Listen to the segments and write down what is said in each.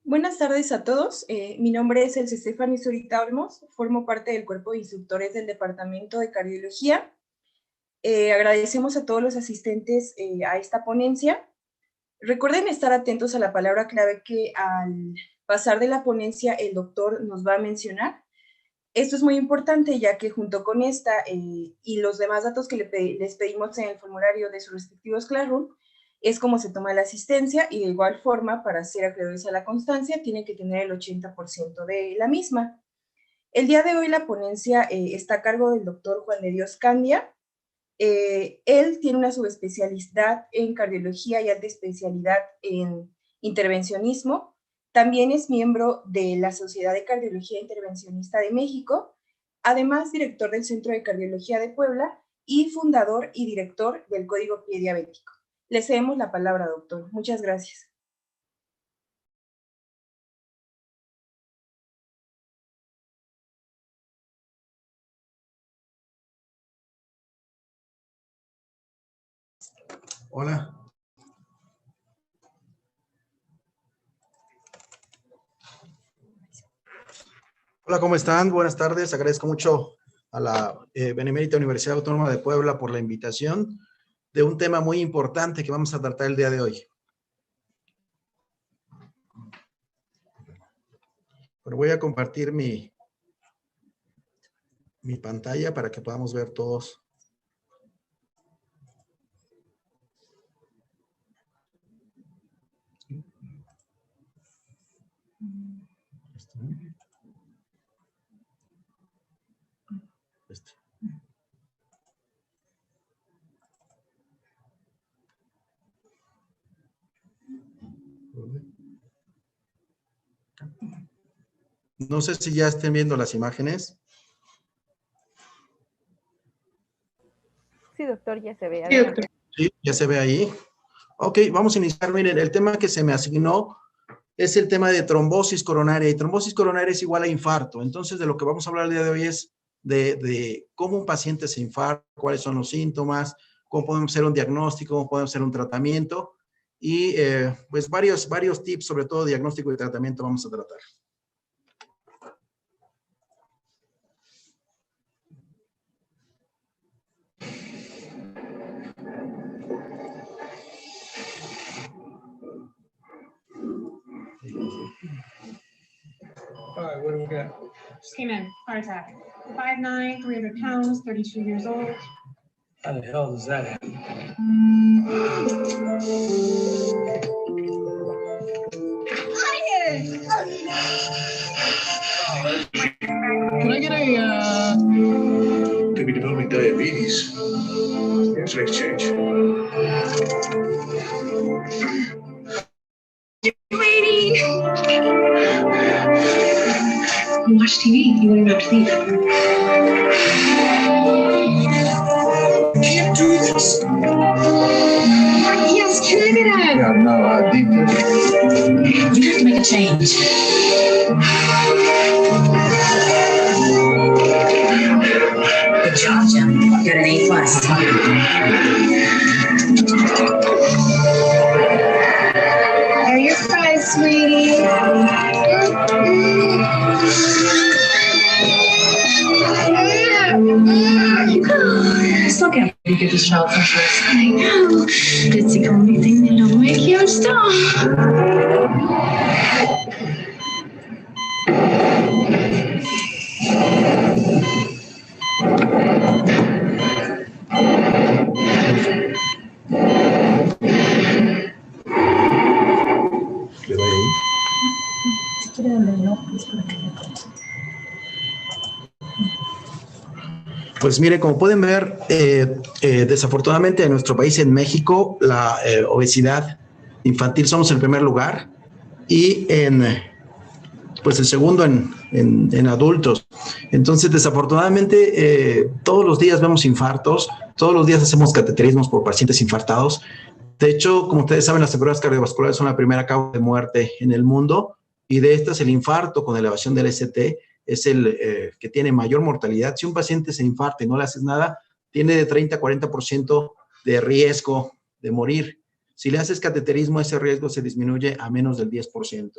Buenas tardes a todos. Mi nombre es Elsa Estefany Zurita Olmos. Formo parte del cuerpo de instructores del Departamento de Cardiología. Agradecemos a todos los asistentes a esta ponencia. Recuerden estar atentos a la palabra clave que al pasar de la ponencia el doctor nos va a mencionar. Esto es muy importante ya que junto con esta y los demás datos que les pedimos en el formulario de sus respectivos Classroom, es como se toma la asistencia y de igual forma, para ser acreedores a la constancia, tienen que tener el 80% de la misma. El día de hoy la ponencia está a cargo del doctor Juan de Dios Candia. Él tiene una subespecialidad en cardiología y alta especialidad en intervencionismo. También es miembro de la Sociedad de Cardiología Intervencionista de México, además director del Centro de Cardiología de Puebla y fundador y director del Código Pie Diabético. Le cedemos la palabra, doctor. Muchas gracias. Hola. Hola, ¿cómo están? Buenas tardes. Agradezco mucho a la Benemérita Universidad Autónoma de Puebla por la invitación de un tema muy importante que vamos a tratar el día de hoy. Bueno, voy a compartir mi pantalla para que podamos ver todos. No sé si ya estén viendo las imágenes. Sí, doctor, ya se ve. Adelante. Sí, ya se ve ahí. Ok, vamos a iniciar. Miren, el tema que se me asignó es el tema de trombosis coronaria. Y trombosis coronaria es igual a infarto. Entonces, de lo que vamos a hablar el día de hoy es de cómo un paciente se infarta, cuáles son los síntomas, cómo podemos hacer un diagnóstico, cómo podemos hacer un tratamiento. Y pues varios tips, sobre todo diagnóstico y tratamiento, vamos a tratar. All right, what do we got? Just came in, heart attack. 5'9", 300 pounds, 32 years old. How the hell does that happen? Can I get a, Could be developing diabetes. Here's an exchange. Waiting. You watch TV, you wouldn't have to see that. Can't do this. Yes, can I get a... Yeah, no, I think You have to make a change. Good job, Jim. You got an A+. Are your fries, sweetie? Still can't believe you get this child from first. I know. It's the only thing that don't make you stop. ¿Le doy ahí? Si quiere darle no, pues para que Pues mire, como pueden ver, desafortunadamente en nuestro país, en México, la obesidad infantil somos el primer lugar y pues el segundo en adultos. Entonces, desafortunadamente, todos los días vemos infartos, todos los días hacemos cateterismos por pacientes infartados. De hecho, como ustedes saben, las enfermedades cardiovasculares son la primera causa de muerte en el mundo y de estas el infarto con elevación del ST es el que tiene mayor mortalidad. Si un paciente se infarta y no le haces nada, tiene de 30 a 40% de riesgo de morir. Si le haces cateterismo, ese riesgo se disminuye a menos del 10%.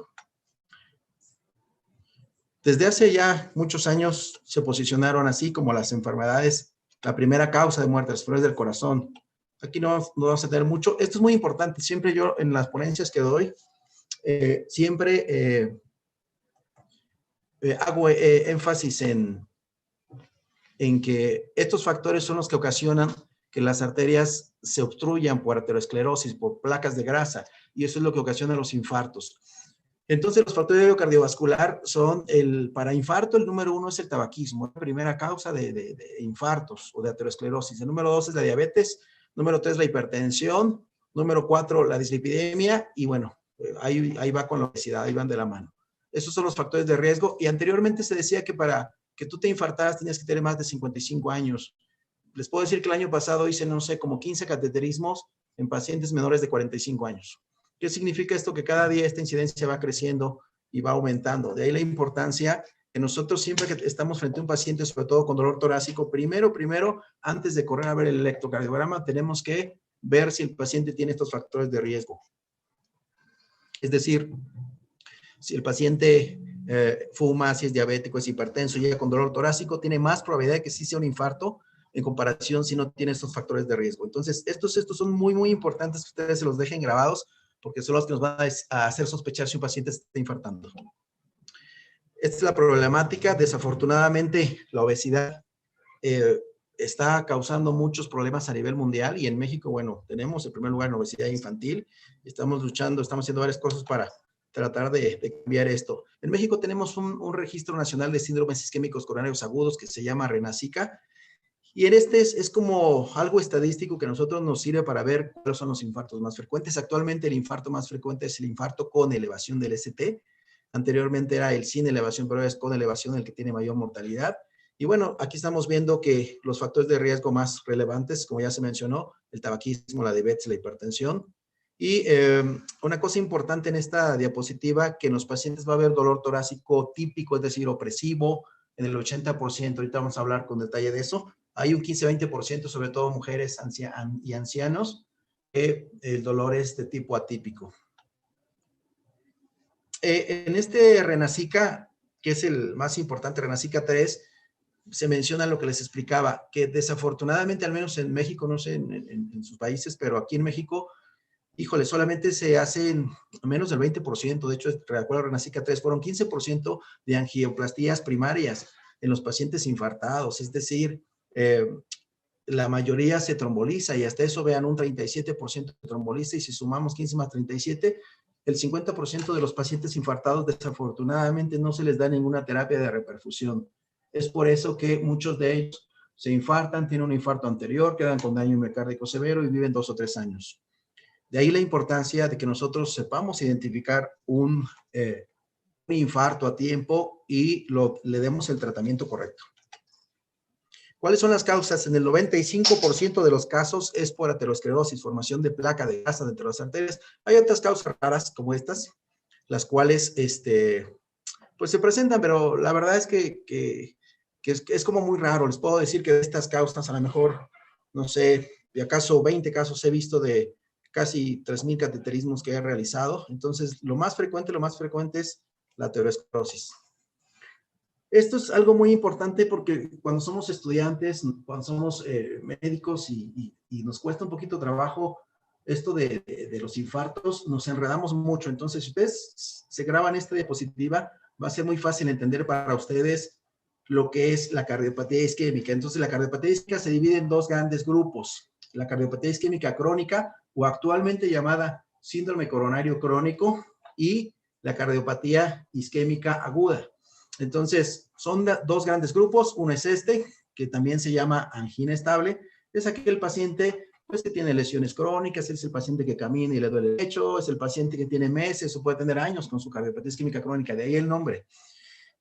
Desde hace ya muchos años se posicionaron así como las enfermedades, la primera causa de muerte, las enfermedades del corazón. Aquí no vamos a tener mucho. Esto es muy importante. Siempre yo en las ponencias que doy, siempre hago énfasis en que estos factores son los que ocasionan que las arterias se obstruyan por aterosclerosis, por placas de grasa, y eso es lo que ocasiona los infartos. Entonces, los factores de cardiovascular son, para infarto, el número 1 es el tabaquismo, la primera causa de infartos o de aterosclerosis. El número 2 es la diabetes, número 3 la hipertensión, número 4 la dislipidemia, y bueno, ahí va con la obesidad, ahí van de la mano. Esos son los factores de riesgo, y anteriormente se decía que para que tú te infartaras tenías que tener más de 55 años. Les puedo decir que el año pasado hice, no sé, como 15 cateterismos en pacientes menores de 45 años. ¿Qué significa esto? Que cada día esta incidencia va creciendo y va aumentando. De ahí la importancia que nosotros siempre que estamos frente a un paciente, sobre todo con dolor torácico, primero, antes de correr a ver el electrocardiograma, tenemos que ver si el paciente tiene estos factores de riesgo. Es decir, si el paciente fuma, si es diabético, es hipertenso, llega con dolor torácico, tiene más probabilidad de que sí sea un infarto en comparación si no tiene estos factores de riesgo. Entonces, estos son muy, muy importantes que ustedes se los dejen grabados porque son los que nos van a hacer sospechar si un paciente está infartando. Esta es la problemática. Desafortunadamente, la obesidad está causando muchos problemas a nivel mundial y en México, bueno, tenemos el primer lugar en obesidad infantil. Estamos luchando, estamos haciendo varias cosas para tratar de cambiar esto. En México tenemos un registro nacional de síndromes isquémicos coronarios agudos que se llama RENASICA. Y en este es como algo estadístico que a nosotros nos sirve para ver cuáles son los infartos más frecuentes. Actualmente el infarto más frecuente es el infarto con elevación del ST. Anteriormente era el sin elevación, pero es con elevación el que tiene mayor mortalidad. Y bueno, aquí estamos viendo que los factores de riesgo más relevantes, como ya se mencionó, el tabaquismo, la diabetes, la hipertensión. Y una cosa importante en esta diapositiva, que en los pacientes va a haber dolor torácico típico, es decir, opresivo, en el 80%. Ahorita vamos a hablar con detalle de eso. Hay un 15-20%, sobre todo mujeres y ancianos, que el dolor es de tipo atípico. En este RENASICA, que es el más importante, RENASICA 3, se menciona lo que les explicaba, que desafortunadamente, al menos en México, no sé en sus países, pero aquí en México, híjole, solamente se hacen menos del 20%. De hecho, recuerdo RENASICA 3, fueron 15% de angioplastías primarias en los pacientes infartados, es decir, la mayoría se tromboliza y hasta eso vean un 37% de tromboliza y si sumamos 15 más 37, el 50% de los pacientes infartados desafortunadamente no se les da ninguna terapia de reperfusión. Es por eso que muchos de ellos se infartan, tienen un infarto anterior, quedan con daño miocárdico severo y viven 2 o 3 años. De ahí la importancia de que nosotros sepamos identificar un infarto a tiempo y le demos el tratamiento correcto. ¿Cuáles son las causas? En el 95% de los casos es por aterosclerosis, formación de placa de grasa dentro de las arterias. Hay otras causas raras como estas, las cuales pues se presentan, pero la verdad es que es como muy raro. Les puedo decir que de estas causas, a lo mejor, no sé, de acaso 20 casos he visto de casi 3,000 cateterismos que he realizado. Entonces, lo más frecuente es la aterosclerosis. Esto es algo muy importante porque cuando somos estudiantes, cuando somos médicos y nos cuesta un poquito trabajo esto de los infartos, nos enredamos mucho. Entonces, si ustedes se graban esta diapositiva, va a ser muy fácil entender para ustedes lo que es la cardiopatía isquémica. Entonces, la cardiopatía isquémica se divide en 2 grandes grupos. La cardiopatía isquémica crónica, o actualmente llamada síndrome coronario crónico, y la cardiopatía isquémica aguda. Entonces, son 2 grandes grupos. Uno es este, que también se llama angina estable. Es aquel paciente pues, que tiene lesiones crónicas, es el paciente que camina y le duele el pecho, es el paciente que tiene meses o puede tener años con su cardiopatía isquémica crónica, de ahí el nombre.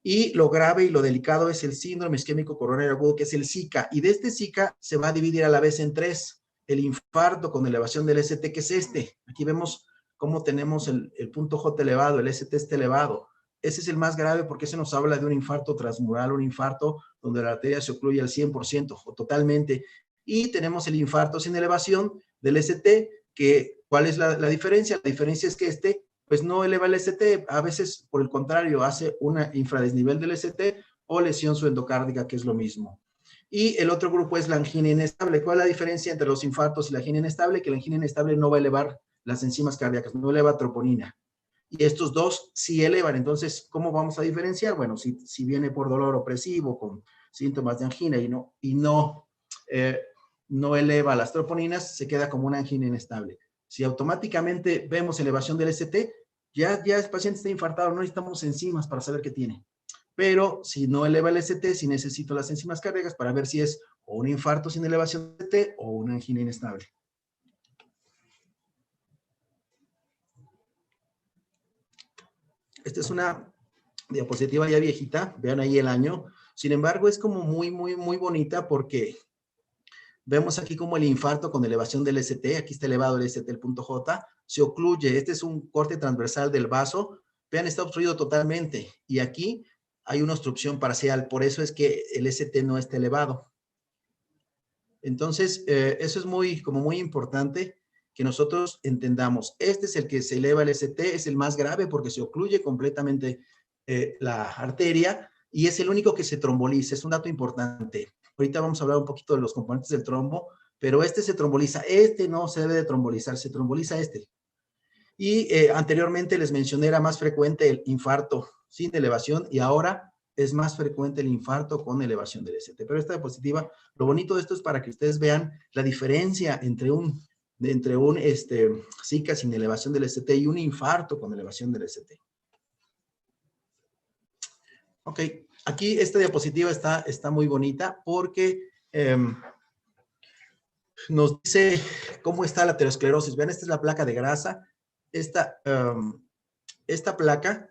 Y lo grave y lo delicado es el síndrome isquémico coronario agudo, que es el SICA. Y de este SICA se va a dividir a la vez en 3. El infarto con elevación del ST, que es este. Aquí vemos cómo tenemos el punto J elevado, el ST está elevado. Ese es el más grave porque se nos habla de un infarto transmural, un infarto donde la arteria se ocluye al 100% o totalmente. Y tenemos el infarto sin elevación del ST, que ¿cuál es la diferencia? La diferencia es que este pues no eleva el ST, a veces por el contrario hace un infradesnivel del ST o lesión subendocárdica, que es lo mismo. Y el otro grupo es la angina inestable. ¿Cuál es la diferencia entre los infartos y la angina inestable? Que la angina inestable no va a elevar las enzimas cardíacas, no eleva troponina. Y estos dos sí elevan. Entonces, ¿cómo vamos a diferenciar? Bueno, si viene por dolor opresivo con síntomas de angina y no eleva las troponinas, se queda como una angina inestable. Si automáticamente vemos elevación del ST, ya el paciente está infartado, no necesitamos enzimas para saber qué tiene. Pero si no eleva el ST, sí necesito las enzimas cardíacas para ver si es o un infarto sin elevación del ST o una angina inestable. Esta es una diapositiva ya viejita, vean ahí el año. Sin embargo, es como muy bonita porque vemos aquí como el infarto con elevación del ST, aquí está elevado el ST, el punto J, se ocluye. Este es un corte transversal del vaso. Vean, está obstruido totalmente. Y aquí hay una obstrucción parcial, por eso es que el ST no está elevado. Entonces, eso es muy importante que nosotros entendamos. Este es el que se eleva el ST, es el más grave porque se ocluye completamente la arteria y es el único que se tromboliza. Es un dato importante. Ahorita vamos a hablar un poquito de los componentes del trombo, pero este se tromboliza. Este no se debe de trombolizar, se tromboliza este. Y anteriormente les mencioné, era más frecuente el infarto sin elevación y ahora es más frecuente el infarto con elevación del ST. Pero esta diapositiva, lo bonito de esto es para que ustedes vean la diferencia entre un SICA sin elevación del ST y un infarto con elevación del ST. Ok, aquí esta diapositiva está muy bonita porque nos dice cómo está la aterosclerosis. Vean, esta es la placa de grasa. Esta placa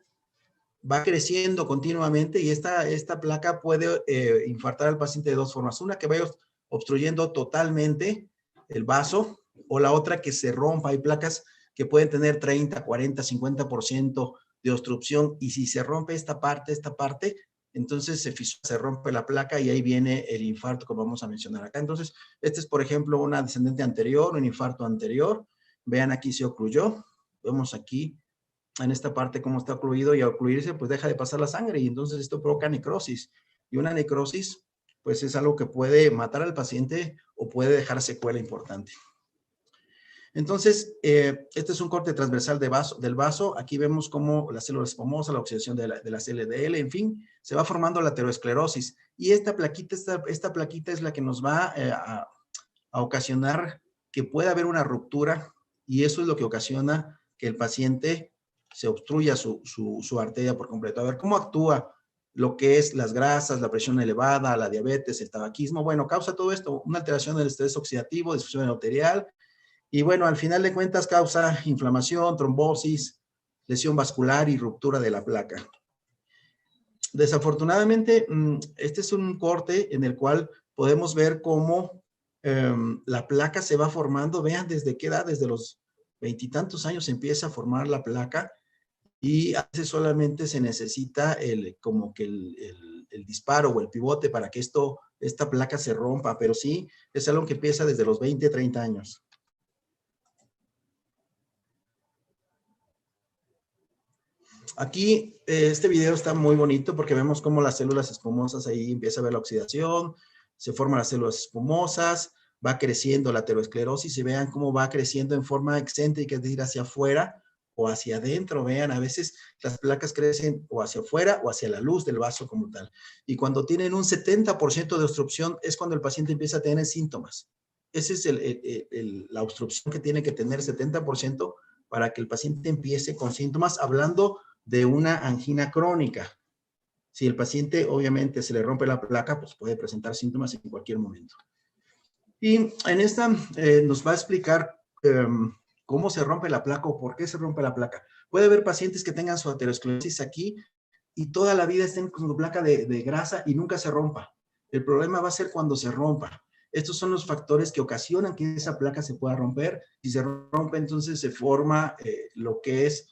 va creciendo continuamente y esta placa puede infartar al paciente de dos formas. Una, que vaya obstruyendo totalmente el vaso, o la otra, que se rompa. Hay placas que pueden tener 30, 40, 50% de obstrucción y si se rompe esta parte, entonces se rompe la placa y ahí viene el infarto, como vamos a mencionar acá. Entonces, este es, por ejemplo, una descendente anterior, un infarto anterior. Vean, aquí se ocluyó. Vemos aquí en esta parte cómo está ocluido y al ocluirse pues deja de pasar la sangre y entonces esto provoca necrosis. Y una necrosis pues es algo que puede matar al paciente o puede dejar secuela importante. Entonces, este es un corte transversal del vaso. Aquí vemos cómo la célula espumosa, la oxidación de las LDL, en fin, se va formando la aterosclerosis. Y esta plaquita es la que nos va a ocasionar que pueda haber una ruptura y eso es lo que ocasiona que el paciente se obstruya su arteria por completo. A ver, ¿cómo actúa lo que es las grasas, la presión elevada, la diabetes, el tabaquismo? Bueno, causa todo esto, una alteración del estrés oxidativo, disfunción arterial, y bueno, al final de cuentas causa inflamación, trombosis, lesión vascular y ruptura de la placa. Desafortunadamente, este es un corte en el cual podemos ver cómo la placa se va formando. Vean desde qué edad, desde los 20 y tantos años se empieza a formar la placa y a veces solamente se necesita el disparo o el pivote para que esta placa se rompa, pero sí es algo que empieza desde los 20, 30 años. Aquí este video está muy bonito porque vemos cómo las células espumosas, ahí empieza a ver la oxidación, se forman las células espumosas, va creciendo la aterosclerosis y vean cómo va creciendo en forma excéntrica, es decir, hacia afuera o hacia adentro. Vean, a veces las placas crecen o hacia afuera o hacia la luz del vaso como tal. Y cuando tienen un 70% de obstrucción es cuando el paciente empieza a tener síntomas. Esa es la obstrucción que tiene que tener 70% para que el paciente empiece con síntomas, hablando de una angina crónica. Si el paciente obviamente se le rompe la placa, pues puede presentar síntomas en cualquier momento. Y en esta nos va a explicar cómo se rompe la placa o por qué se rompe la placa. Puede haber pacientes que tengan su aterosclerosis aquí y toda la vida estén con su placa de grasa y nunca se rompa. El problema va a ser cuando se rompa. Estos son los factores que ocasionan que esa placa se pueda romper. Si se rompe, entonces se forma lo que es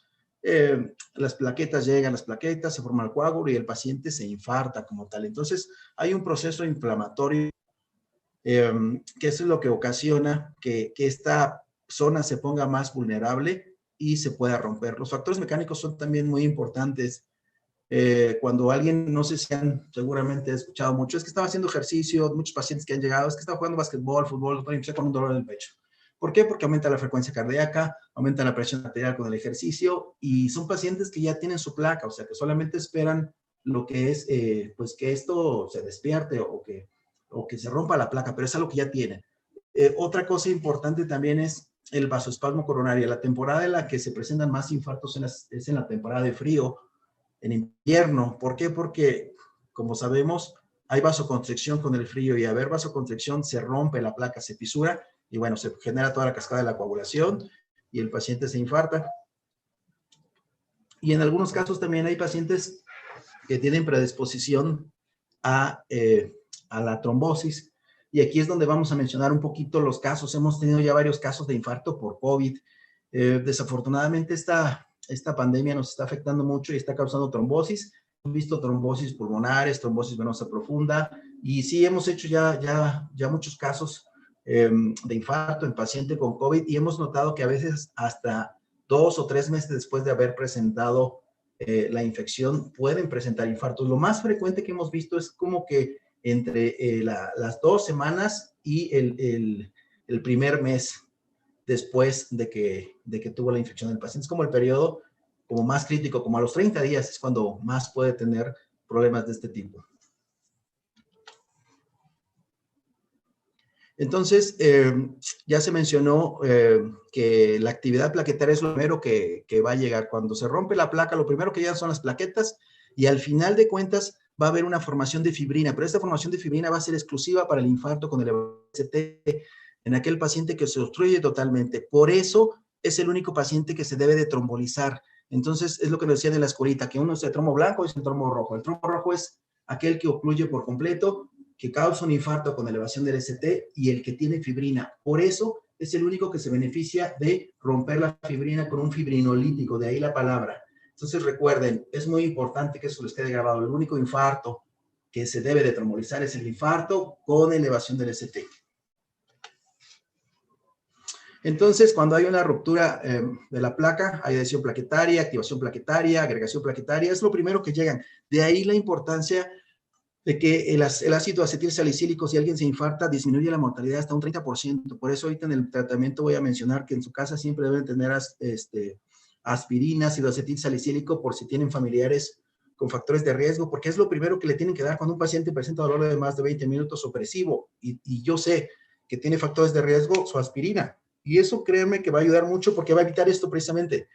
las plaquetas, llegan las plaquetas, se forma el coágulo y el paciente se infarta como tal. Entonces, hay un proceso inflamatorio que eso es lo que ocasiona que esta zona se ponga más vulnerable y se pueda romper. Los factores mecánicos son también muy importantes. Cuando alguien, no sé si han seguramente escuchado mucho, es que estaba haciendo ejercicio, muchos pacientes que han llegado, es que estaba jugando básquetbol, fútbol, y empecé con un dolor en el pecho. ¿Por qué? Porque aumenta la frecuencia cardíaca, aumenta la presión arterial con el ejercicio y son pacientes que ya tienen su placa, o sea, que solamente esperan lo que es, pues que esto se despierte o que se rompa la placa, pero es algo que ya tienen. Otra cosa importante también es el vasoespasmo coronario. La temporada en la que se presentan más infartos es en la temporada de frío, en invierno. ¿Por qué? Porque, como sabemos, hay vasoconstricción con el frío y al haber vasoconstricción se rompe la placa, se fisura y bueno, se genera toda la cascada de la coagulación y el paciente se infarta. Y en algunos casos también hay pacientes que tienen predisposición a la trombosis. Y aquí es donde vamos a mencionar un poquito los casos. Hemos tenido ya varios casos de infarto por COVID. Desafortunadamente esta pandemia nos está afectando mucho y está causando trombosis. Hemos visto trombosis pulmonares, trombosis venosa profunda y sí hemos hecho ya muchos casos de infarto en paciente con COVID y hemos notado que a veces hasta 2 o 3 meses después de haber presentado la infección pueden presentar infartos. Lo más frecuente que hemos visto es como que entre las 2 semanas y el primer mes después de que tuvo la infección del paciente. Es como el periodo como más crítico, como a los 30 días es cuando más puede tener problemas de este tipo. Entonces, ya se mencionó que la actividad plaquetaria es lo primero que va a llegar. Cuando se rompe la placa, lo primero que llegan son las plaquetas y al final de cuentas va a haber una formación de fibrina, pero esta formación de fibrina va a ser exclusiva para el infarto con el ST en aquel paciente que se obstruye totalmente. Por eso es el único paciente que se debe de trombolizar. Entonces, es lo que nos decían en la escuelita, que uno es el trombo blanco y es el trombo rojo. El trombo rojo es aquel que ocluye por completo, que causa un infarto con elevación del ST y el que tiene fibrina. Por eso es el único que se beneficia de romper la fibrina con un fibrinolítico, de ahí la palabra. Entonces recuerden, es muy importante que eso les quede grabado. El único infarto que se debe de trombolizar es el infarto con elevación del ST. Entonces, cuando hay una ruptura de la placa, hay adhesión plaquetaria, activación plaquetaria, agregación plaquetaria, es lo primero que llegan. De ahí la importancia de que el ácido acetilsalicílico, si alguien se infarta, disminuye la mortalidad hasta un 30%. Por eso ahorita en el tratamiento voy a mencionar que en su casa siempre deben tener aspirina, ácido acetilsalicílico, por si tienen familiares con factores de riesgo, porque es lo primero que le tienen que dar cuando un paciente presenta dolor de más de 20 minutos opresivo. Y yo sé que tiene factores de riesgo, su aspirina. Y eso créanme que va a ayudar mucho porque va a evitar esto precisamente.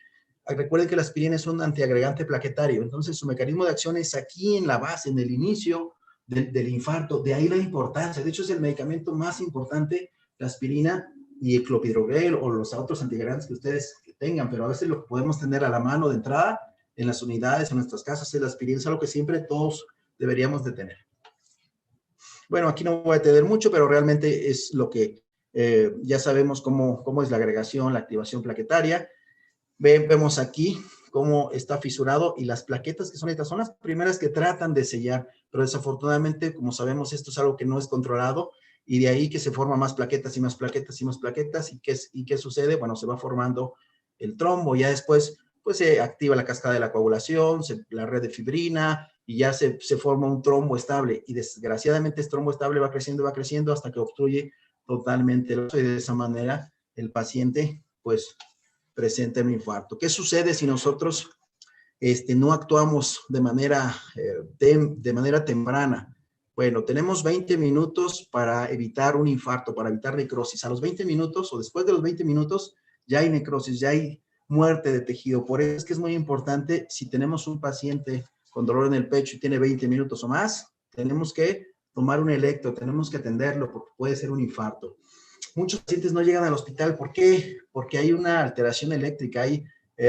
Recuerden que la aspirina es un antiagregante plaquetario, entonces su mecanismo de acción es aquí en la base, en el inicio del infarto, de ahí la importancia. De hecho, es el medicamento más importante, la aspirina y el clopidogrel o los otros antiagregantes que ustedes tengan, pero a veces lo que podemos tener a la mano de entrada en las unidades, en nuestras casas, es la aspirina, es algo que siempre todos deberíamos de tener. Bueno, aquí no voy a detener mucho, pero realmente es lo que ya sabemos cómo es la agregación, la activación plaquetaria. Vemos aquí cómo está fisurado y las plaquetas que son estas son las primeras que tratan de sellar, pero desafortunadamente, como sabemos, esto es algo que no es controlado y de ahí que se forman más plaquetas y más plaquetas y más plaquetas. ¿Y qué sucede? Bueno, se va formando el trombo, ya después pues se activa la cascada de la coagulación, la red de fibrina y ya se forma un trombo estable y desgraciadamente este trombo estable va creciendo hasta que obstruye totalmente el vaso y de esa manera el paciente pues presenta un infarto. ¿Qué sucede si nosotros no actuamos de manera temprana? Bueno, tenemos 20 minutos para evitar un infarto, para evitar necrosis. A los 20 minutos o después de los 20 minutos ya hay necrosis, ya hay muerte de tejido. Por eso es que es muy importante, si tenemos un paciente con dolor en el pecho y tiene 20 minutos o más, tenemos que tomar un electro, tenemos que atenderlo porque puede ser un infarto. Muchos pacientes no llegan al hospital. ¿Por qué? Porque hay una alteración eléctrica, hay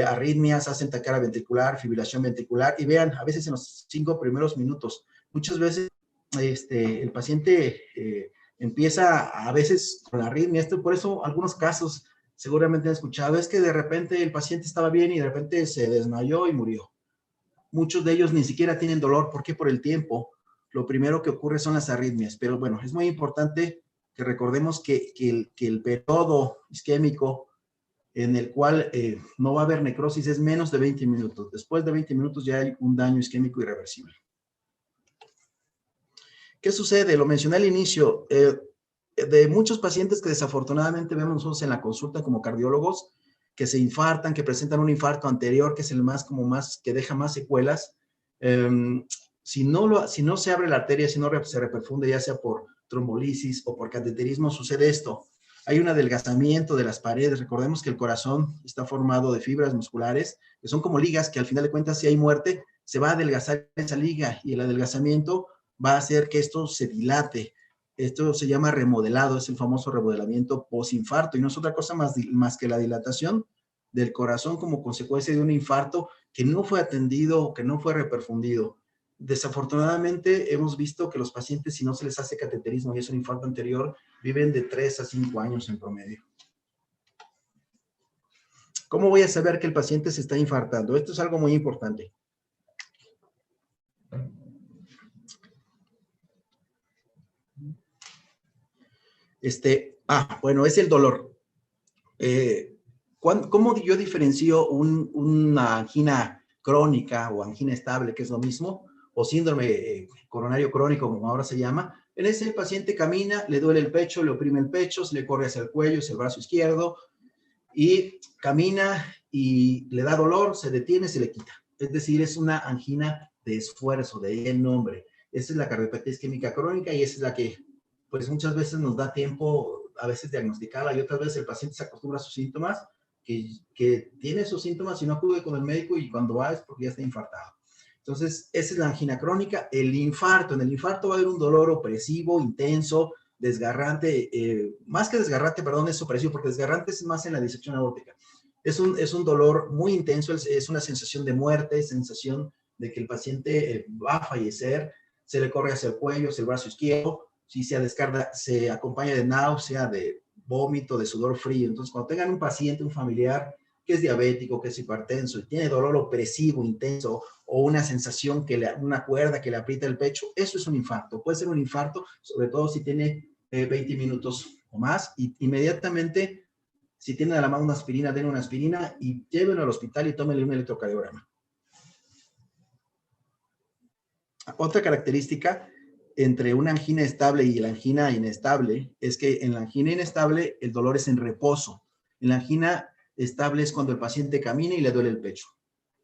arritmias, hacen taquicardia ventricular, fibrilación ventricular, y vean, a veces en los 5 primeros minutos, muchas veces el paciente empieza a veces con arritmia. Por eso algunos casos seguramente han escuchado, es que de repente el paciente estaba bien y de repente se desmayó y murió. Muchos de ellos ni siquiera tienen dolor. ¿Por qué? Por el tiempo. Lo primero que ocurre son las arritmias, pero bueno, es muy importante que recordemos que el periodo isquémico en el cual no va a haber necrosis, es menos de 20 minutos. Después de 20 minutos ya hay un daño isquémico irreversible. ¿Qué sucede? Lo mencioné al inicio, de muchos pacientes que desafortunadamente vemos nosotros en la consulta como cardiólogos, que se infartan, que presentan un infarto anterior, que es el más, que deja más secuelas. Si no se abre la arteria, si no se reperfunde, ya sea por trombolisis o por cateterismo, sucede esto. Hay un adelgazamiento de las paredes. Recordemos que el corazón está formado de fibras musculares, que son como ligas, que al final de cuentas, si hay muerte, se va a adelgazar esa liga, y el adelgazamiento va a hacer que esto se dilate. Esto se llama remodelado, es el famoso remodelamiento posinfarto, y no es otra cosa más que la dilatación del corazón como consecuencia de un infarto que no fue atendido, que no fue reperfundido. Desafortunadamente hemos visto que los pacientes, si no se les hace cateterismo y es un infarto anterior, viven de 3 a 5 años en promedio. ¿Cómo voy a saber que el paciente se está infartando? Esto es algo muy importante. Bueno, es el dolor. ¿Cómo yo diferencio una angina crónica o angina estable, que es lo mismo, o síndrome coronario crónico, como ahora se llama? En ese el paciente camina, le duele el pecho, le oprime el pecho, se le corre hacia el cuello, hacia el brazo izquierdo, y camina y le da dolor, se detiene, se le quita. Es decir, es una angina de esfuerzo, de ahí el nombre. Esa es la cardiopatía isquémica crónica, y esa es la que pues muchas veces nos da tiempo a veces diagnosticarla, y otras veces el paciente se acostumbra a sus síntomas, que tiene esos síntomas y no acude con el médico, y cuando va es porque ya está infartado. Entonces, esa es la angina crónica. El infarto, en el infarto va a haber un dolor opresivo, intenso, desgarrante, más que desgarrante, perdón, es opresivo, porque desgarrante es más en la disección aórtica. Es un dolor muy intenso, es una sensación de muerte, sensación de que el paciente va a fallecer, se le corre hacia el cuello, hacia el brazo izquierdo. Si se descarga, se acompaña de náusea, de vómito, de sudor frío. Entonces, cuando tengan un paciente, un familiar que es diabético, que es hipertenso y tiene dolor opresivo, intenso, o una sensación, una cuerda que le aprieta el pecho, eso es un infarto. Puede ser un infarto, sobre todo si tiene 20 minutos o más, y inmediatamente, si tienen a la mano una aspirina, den una aspirina y llévenlo al hospital y tómenle un electrocardiograma. Otra característica entre una angina estable y la angina inestable es que en la angina inestable el dolor es en reposo. En la angina estable es cuando el paciente camina y le duele el pecho.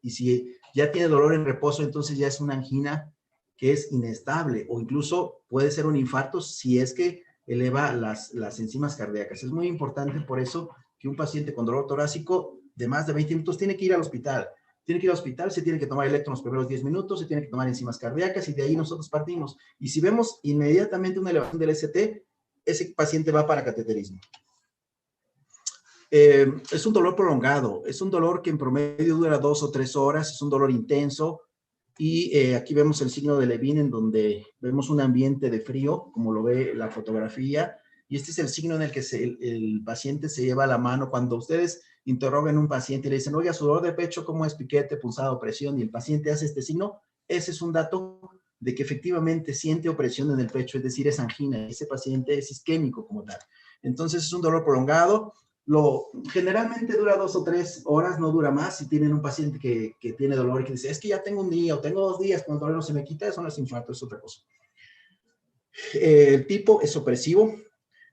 Y si ya tiene dolor en reposo, entonces ya es una angina que es inestable, o incluso puede ser un infarto si es que eleva las enzimas cardíacas. Es muy importante por eso que un paciente con dolor torácico de más de 20 minutos tiene que ir al hospital. Tiene que ir al hospital, se tiene que tomar electro los primeros 10 minutos, se tiene que tomar enzimas cardíacas, y de ahí nosotros partimos. Y si vemos inmediatamente una elevación del ST, ese paciente va para cateterismo. Es un dolor prolongado, es un dolor que en promedio dura 2 o 3 horas, es un dolor intenso, y aquí vemos el signo de Levine, en donde vemos un ambiente de frío, como lo ve la fotografía, y este es el signo en el que el paciente se lleva la mano. Cuando ustedes interrogan a un paciente y le dicen, oiga, su dolor de pecho, ¿cómo es? Piquete, punzado, presión, y el paciente hace este signo, ese es un dato de que efectivamente siente opresión en el pecho, es decir, es angina, ese paciente es isquémico como tal. Entonces es un dolor prolongado, generalmente dura 2 o 3 horas, no dura más. Si tienen un paciente que tiene dolor y que dice, es que ya tengo un día o tengo 2 días, cuando el dolor no se me quita, eso no es infarto, es otra cosa. El tipo es opresivo.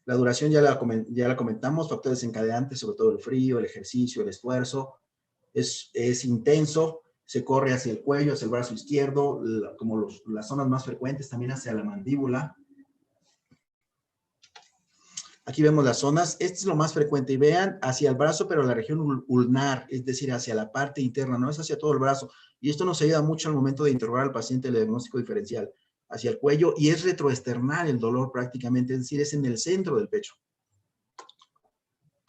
La duración ya la comentamos, factores desencadenantes, sobre todo el frío, el ejercicio, el esfuerzo. Es intenso, se corre hacia el cuello, hacia el brazo izquierdo, como las zonas más frecuentes, también hacia la mandíbula. Aquí vemos las zonas, este es lo más frecuente, y vean hacia el brazo, pero la región ulnar, es decir, hacia la parte interna, no es hacia todo el brazo. Y esto nos ayuda mucho al momento de interrogar al paciente el diagnóstico diferencial. Hacia el cuello, y es retroesternal el dolor prácticamente, es decir, es en el centro del pecho.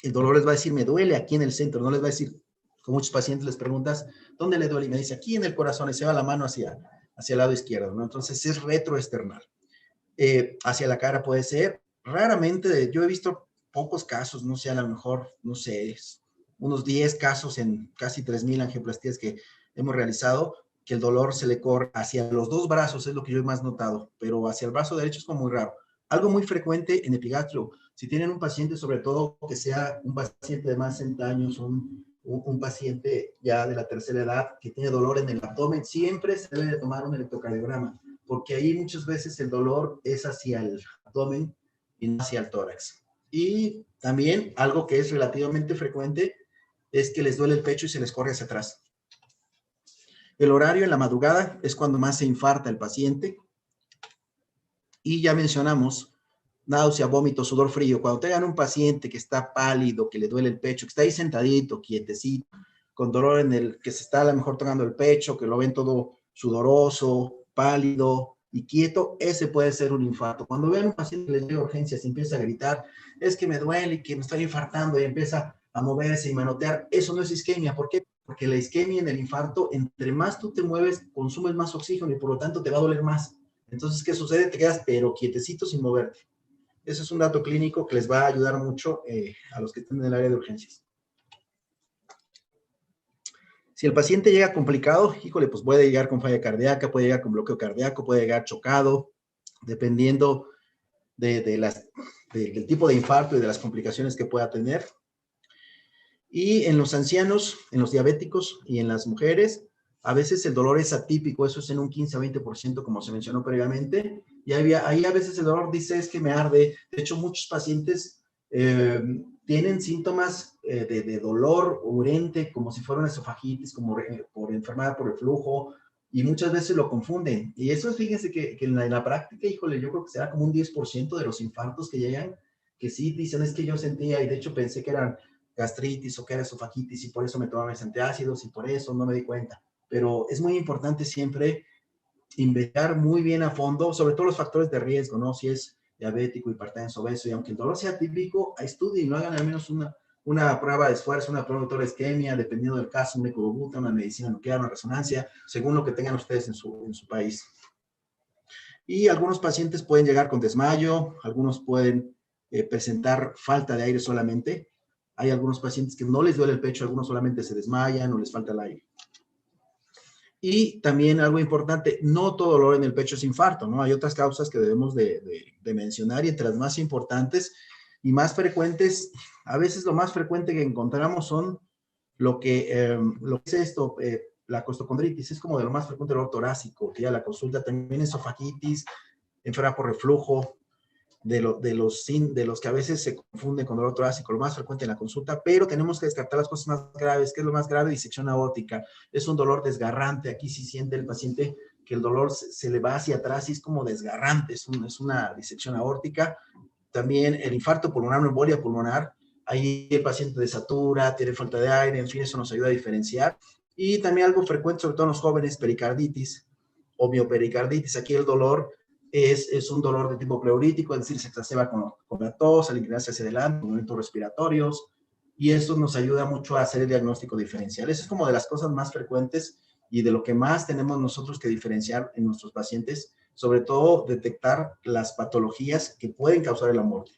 El dolor les va a decir, me duele aquí en el centro, no les va a decir, con muchos pacientes les preguntas, ¿dónde le duele? Y me dice, aquí en el corazón, y se va la mano hacia el lado izquierdo, ¿no? Entonces es retroesternal. Hacia la cara puede ser, raramente, yo he visto pocos casos, no sé, a lo mejor, no sé, unos 10 casos en casi 3,000 angioplastías que hemos realizado, que el dolor se le corre hacia los 2 brazos, es lo que yo he más notado, pero hacia el brazo derecho es como muy raro. Algo muy frecuente en epigastrio, Si tienen un paciente, sobre todo que sea un paciente de más de 60 años, un paciente ya de la tercera edad que tiene dolor en el abdomen, siempre se debe de tomar un electrocardiograma, porque ahí muchas veces el dolor es hacia el abdomen y no hacia el tórax. Y también algo que es relativamente frecuente es que les duele el pecho y se les corre hacia atrás. El horario en la madrugada es cuando más se infarta el paciente. Y ya mencionamos náusea, vómito, sudor frío. Cuando tengan un paciente que está pálido, que le duele el pecho, que está ahí sentadito, quietecito, con dolor en el que se está a lo mejor tocando el pecho, que lo ven todo sudoroso, pálido y quieto, ese puede ser un infarto. Cuando vean un paciente que les llega urgencias y empieza a gritar, es que me duele y que me estoy infartando, y empieza a moverse y manotear, eso no es isquemia. ¿Por qué? Porque la isquemia en el infarto, entre más tú te mueves, consumes más oxígeno y por lo tanto te va a doler más. Entonces, ¿qué sucede? Te quedas pero quietecito sin moverte. Ese es un dato clínico que les va a ayudar mucho a los que estén en el área de urgencias. Si el paciente llega complicado, híjole, pues puede llegar con falla cardíaca, puede llegar con bloqueo cardíaco, puede llegar chocado, dependiendo del tipo de infarto y de las complicaciones que pueda tener. Y en los ancianos, en los diabéticos y en las mujeres, a veces el dolor es atípico, eso es en un 15 a 20%, como se mencionó previamente, y ahí a veces el dolor dice es que me arde. De hecho, muchos pacientes tienen síntomas de dolor urente, como si fuera una esofagitis, como por enfermedad por reflujo, y muchas veces lo confunden. Y eso, fíjense que en la práctica, híjole, yo creo que será como un 10% de los infartos que llegan, que sí dicen es que yo sentía, y de hecho pensé que eran gastritis o que era esofagitis, y por eso me tomaba mis antiácidos, y por eso no me di cuenta. Pero es muy importante siempre investigar muy bien a fondo, sobre todo los factores de riesgo, ¿no? Si es diabético, hipertenso, obeso, y aunque el dolor sea típico, estudien y no hagan al menos una prueba de esfuerzo, una prueba de isquemia, dependiendo del caso, un ecobuta, una medicina nuclear, una resonancia, según lo que tengan ustedes en su país. Y algunos pacientes pueden llegar con desmayo, algunos pueden presentar falta de aire solamente. Hay algunos pacientes que no les duele el pecho, algunos solamente se desmayan o les falta el aire. Y también algo importante, no todo dolor en el pecho es infarto, ¿no? Hay otras causas que debemos de mencionar, y entre las más importantes y más frecuentes, a veces lo más frecuente que encontramos son lo que es esto, la costocondritis, es como de lo más frecuente, el dolor torácico, que ya la consulta, también esofagitis, enfermedad por reflujo, de los que a veces se confunden con dolor torácico, lo más frecuente en la consulta, pero tenemos que descartar las cosas más graves. ¿Qué es lo más grave? Disección aórtica. Es un dolor desgarrante. Aquí sí siente el paciente que el dolor se le va hacia atrás y es como desgarrante. Es una disección aórtica. También el infarto pulmonar o embolia pulmonar. Ahí el paciente desatura, tiene falta de aire, en fin, eso nos ayuda a diferenciar. Y también algo frecuente, sobre todo en los jóvenes, pericarditis o miopericarditis. Aquí el dolor es un dolor de tipo pleurítico, es decir, se exacerba con la tos, al inclinarse hacia adelante, movimientos respiratorios, y esto nos ayuda mucho a hacer el diagnóstico diferencial. Eso es como de las cosas más frecuentes y de lo que más tenemos nosotros que diferenciar en nuestros pacientes, sobre todo detectar las patologías que pueden causar la muerte.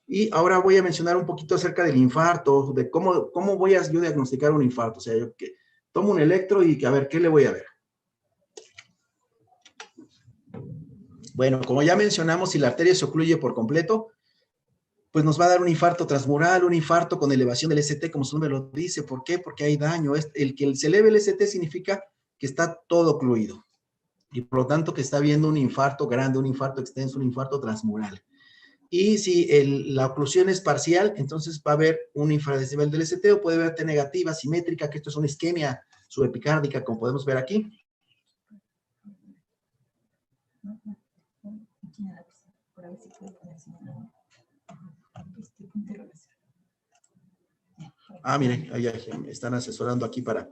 Y ahora voy a mencionar un poquito acerca del infarto, de cómo voy a yo diagnosticar un infarto. O sea, yo que tomo un electro y a ver, ¿qué le voy a ver? Bueno, como ya mencionamos, si la arteria se ocluye por completo, pues nos va a dar un infarto transmural, un infarto con elevación del ST, como su nombre lo dice. ¿Por qué? Porque hay daño. El que se eleve el ST significa que está todo ocluido. Y por lo tanto que está habiendo un infarto grande, un infarto extenso, un infarto transmural. Y si la oclusión es parcial, entonces va a haber un infradecibel del ST, o puede haber T negativa, simétrica, que esto es una isquemia subepicárdica, como podemos ver aquí. Miren, ahí me están asesorando aquí para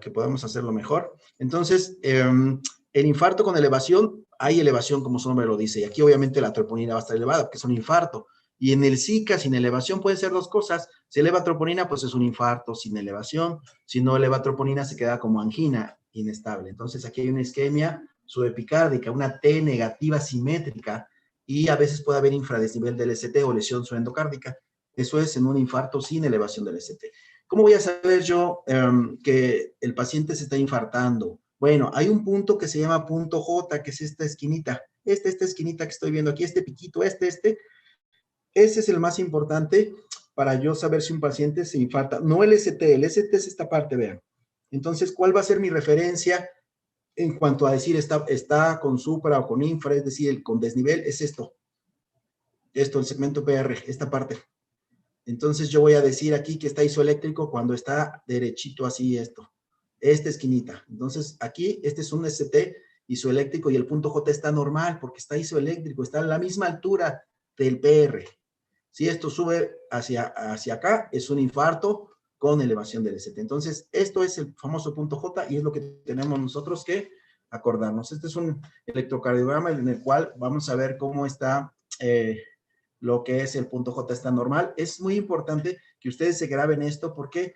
que podamos hacerlo mejor. Entonces, el infarto con elevación, hay elevación como su nombre lo dice, y aquí obviamente la troponina va a estar elevada, porque es un infarto. Y en el Zika, sin elevación, puede ser dos cosas. Si eleva troponina, pues es un infarto sin elevación. Si no eleva troponina, se queda como angina inestable. Entonces, aquí hay una isquemia subepicárdica, una T negativa simétrica, y a veces puede haber infradecibel del ST o lesión suendocárdica. Eso es en un infarto sin elevación del ST. ¿Cómo voy a saber yo que el paciente se está infartando? Bueno, hay un punto que se llama punto J, que es esta esquinita. esta esquinita que estoy viendo aquí, este piquito, ese es el más importante para yo saber si un paciente se infarta. No el ST es esta parte, vean. Entonces, ¿cuál va a ser mi referencia en cuanto a decir está con supra o con infra, es decir, con desnivel? Es esto, el segmento PR, esta parte. Entonces, yo voy a decir aquí que está isoeléctrico cuando está derechito así esta esquinita. Entonces, aquí, este es un ST isoeléctrico y el punto J está normal porque está isoeléctrico, está a la misma altura del PR. Si esto sube hacia acá, es un infarto con elevación del ST. Entonces, esto es el famoso punto J y es lo que tenemos nosotros que acordarnos. Este es un electrocardiograma en el cual vamos a ver cómo está lo que es el punto J está normal. Es muy importante que ustedes se graben esto porque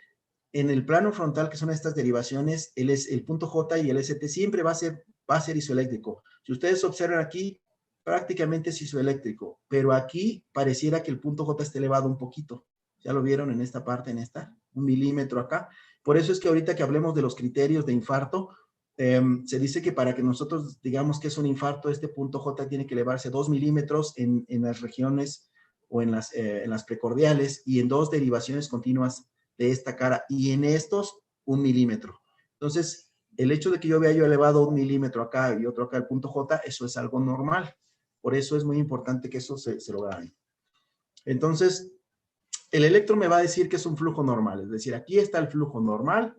en el plano frontal, que son estas derivaciones, el punto J y el ST siempre va a ser isoeléctrico. Si ustedes observan aquí, prácticamente es isoeléctrico, pero aquí pareciera que el punto J está elevado un poquito. ¿Ya lo vieron en esta parte, un milímetro acá? Por eso es que ahorita que hablemos de los criterios de infarto, se dice que para que nosotros digamos que es un infarto, este punto J tiene que elevarse 2 milímetros en las regiones o en las precordiales y en 2 derivaciones continuas de esta cara y en estos 1 milímetro. Entonces, el hecho de que yo vea elevado 1 milímetro acá y otro acá el punto J, eso es algo normal. Por eso es muy importante que eso se lo graben. Entonces, el electro me va a decir que es un flujo normal. Es decir, aquí está el flujo normal.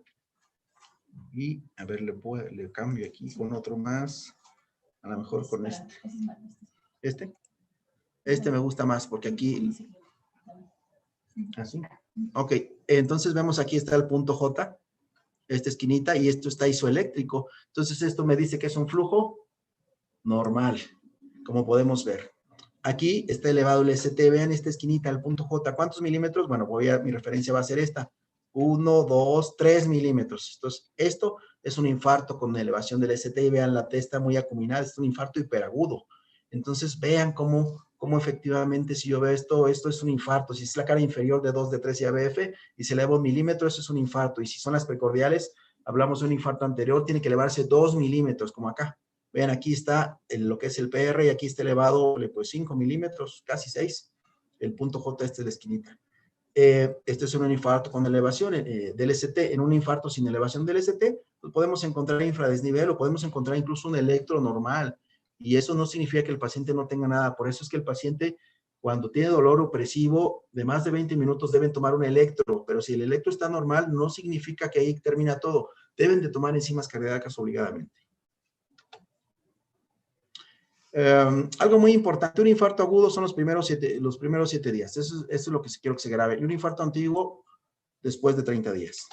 Y, a ver, le cambio aquí con otro más. A lo mejor con este. Este me gusta más porque aquí... ¿Así? Ok, entonces vemos aquí está el punto J, esta esquinita, y esto está isoeléctrico. Entonces esto me dice que es un flujo normal, como podemos ver. Aquí está elevado el ST, vean esta esquinita, el punto J. ¿Cuántos milímetros? Bueno, mi referencia va a ser esta. 1, 2, 3 milímetros. Entonces, esto es un infarto con elevación del ST y vean la T está muy acuminada, es un infarto hiperagudo. Entonces, vean cómo efectivamente si yo veo esto es un infarto. Si es la cara inferior de 2, de 3 y ABF y se eleva 1 milímetro, eso es un infarto. Y si son las precordiales, hablamos de un infarto anterior, tiene que elevarse 2 milímetros, como acá. Vean, aquí está lo que es el PR y aquí está elevado pues 5 milímetros, casi 6. El punto J este es la esquinita. Este es un infarto con elevación del ST. En un infarto sin elevación del ST, pues podemos encontrar infradesnivel o podemos encontrar incluso un electro normal. Y eso no significa que el paciente no tenga nada. Por eso es que el paciente, cuando tiene dolor opresivo de más de 20 minutos, deben tomar un electro. Pero si el electro está normal, no significa que ahí termina todo. Deben de tomar enzimas cardíacas obligadamente. Algo muy importante, un infarto agudo son los primeros 7 días. Eso es lo que quiero que se grabe. Y un infarto antiguo después de 30 días.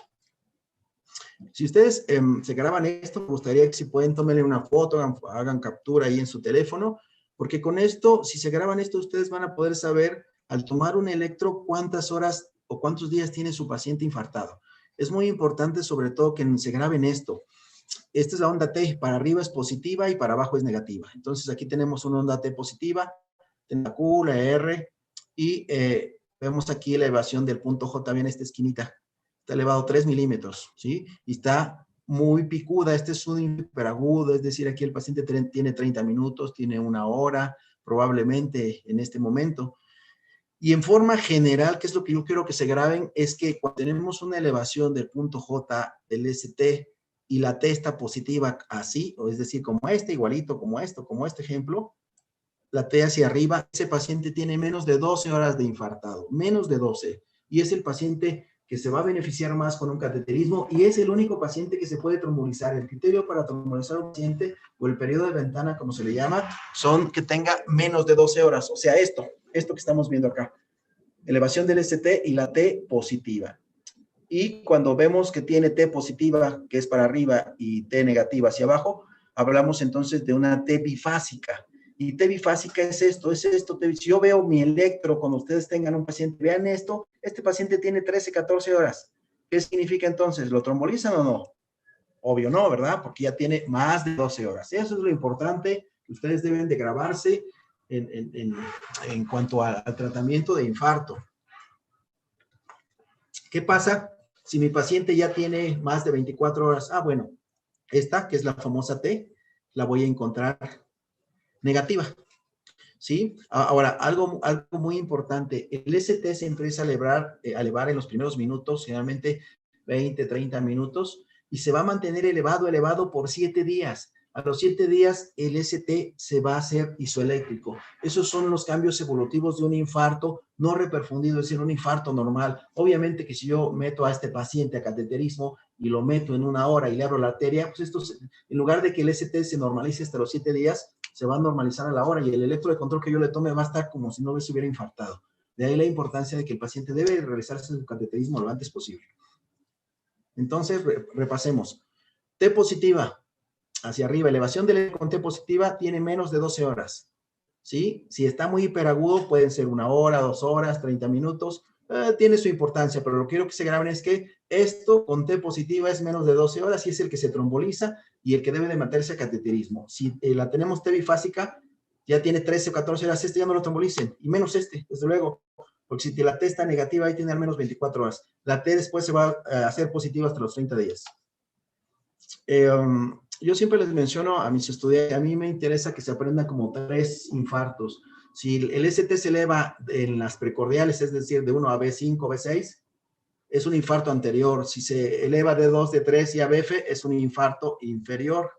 Si ustedes se graban esto, me gustaría que si pueden, tómenle una foto, hagan captura ahí en su teléfono, porque con esto, si se graban esto, ustedes van a poder saber, al tomar un electro, cuántas horas o cuántos días tiene su paciente infartado. Es muy importante, sobre todo, que se graben esto. Esta es la onda T, para arriba es positiva y para abajo es negativa. Entonces, aquí tenemos una onda T positiva, la Q, la R, y vemos aquí la elevación del punto J, bien esta esquinita. Está elevado 3 milímetros, ¿sí? Y está muy picuda. Este es un hiperagudo, es decir, aquí el paciente tiene 30 minutos, tiene 1 hora, probablemente en este momento. Y en forma general, ¿qué es lo que yo quiero que se graben? Es que cuando tenemos una elevación del punto J, del ST, y la T está positiva así, o es decir, como igualito, como este ejemplo, la T hacia arriba, ese paciente tiene menos de 12 horas de infartado, menos de 12. Y es el paciente que se va a beneficiar más con un cateterismo y es el único paciente que se puede trombolizar. El criterio para trombolizar a un paciente o el periodo de ventana, como se le llama, son que tenga menos de 12 horas. O sea, esto que estamos viendo acá. Elevación del ST y la T positiva. Y cuando vemos que tiene T positiva, que es para arriba, y T negativa hacia abajo, hablamos entonces de una T bifásica. Y T bifásica es esto. Si yo veo mi electro, cuando ustedes tengan un paciente, vean esto, este paciente tiene 13, 14 horas. ¿Qué significa entonces? ¿Lo trombolizan o no? Obvio no, ¿verdad? Porque ya tiene más de 12 horas. Eso es lo importante que ustedes deben de grabarse en cuanto al tratamiento de infarto. ¿Qué pasa si mi paciente ya tiene más de 24 horas? Ah, bueno, esta, que es la famosa T, la voy a encontrar negativa. ¿Sí? Ahora, algo muy importante, el ST se empieza a elevar en los primeros minutos, generalmente 20, 30 minutos, y se va a mantener elevado por 7 días. A los 7 días, el ST se va a hacer isoeléctrico. Esos son los cambios evolutivos de un infarto no reperfundido, es decir, un infarto normal. Obviamente que si yo meto a este paciente a cateterismo y lo meto en 1 hora y le abro la arteria, pues esto, en lugar de que el ST se normalice hasta los 7 días, se va a normalizar a la hora y el electro de control que yo le tome va a estar como si no se hubiera infartado. De ahí la importancia de que el paciente debe realizarse su cateterismo lo antes posible. Entonces, repasemos. T positiva, hacia arriba, elevación del electro con T positiva tiene menos de 12 horas. ¿Sí? Si está muy hiperagudo, pueden ser 1 hora, 2 horas, 30 minutos. Tiene su importancia, pero lo que quiero que se graben es que esto con T positiva es menos de 12 horas y es el que se tromboliza y el que debe de mantenerse a cateterismo. Si la tenemos T bifásica, ya tiene 13 o 14 horas, este ya no lo trombolicen, y menos este, desde luego, porque si la T está negativa, ahí tiene al menos 24 horas. La T después se va a hacer positiva hasta los 30 días. Yo siempre les menciono a mis estudiantes, a mí me interesa que se aprendan como 3 infartos. Si el ST se eleva en las precordiales, es decir, de 1 a B5, B6, es un infarto anterior. Si se eleva de 2, de 3 y a BF, es un infarto inferior.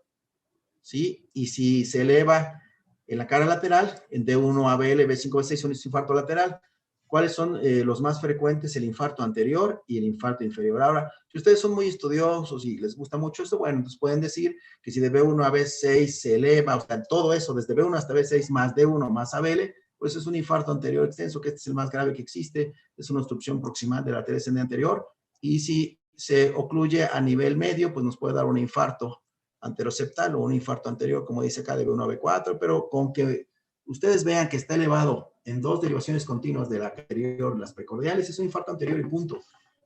¿Sí? Y si se eleva en la cara lateral, de 1 a BL, B5, B6, es un infarto lateral. ¿Cuáles son los más frecuentes? El infarto anterior y el infarto inferior. Ahora, si ustedes son muy estudiosos y les gusta mucho esto, bueno, entonces pueden decir que si de B1 a B6 se eleva, o sea, todo eso, desde B1 hasta B6 más D1 más ABL, pues es un infarto anterior extenso, que este es el más grave que existe, es una obstrucción proximal de la arteria descendente anterior, y si se ocluye a nivel medio, pues nos puede dar un infarto anteroseptal o un infarto anterior, como dice acá, de B1 a B4, pero con que ustedes vean que está elevado en 2 derivaciones continuas de la anterior, las precordiales, es un infarto anterior y punto.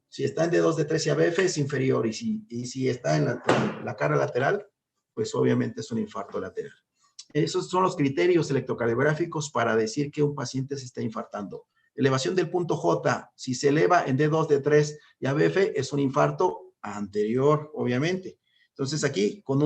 Si está en D2, D3 y ABF es inferior, y si está en la cara lateral, pues obviamente es un infarto lateral. Esos son los criterios electrocardiográficos para decir que un paciente se está infartando. Elevación del punto J, si se eleva en D2, D3 y ABF, es un infarto anterior, obviamente. Entonces aquí, con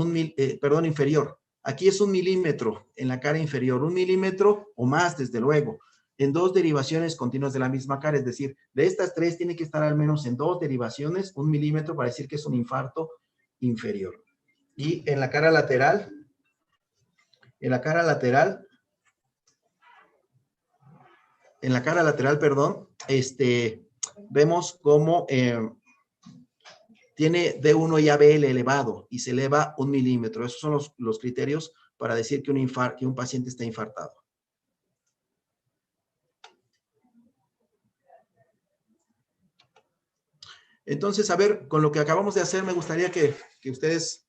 inferior. Aquí es 1 milímetro en la cara inferior, 1 milímetro o más, desde luego, en 2 derivaciones continuas de la misma cara, es decir, de estas 3 tiene que estar al menos en 2 derivaciones, 1 milímetro para decir que es un infarto inferior. Y en la cara lateral, vemos cómo tiene D1 y ABL elevado y se eleva 1 milímetro. Esos son los criterios para decir que un paciente está infartado. Entonces, a ver, con lo que acabamos de hacer, me gustaría que ustedes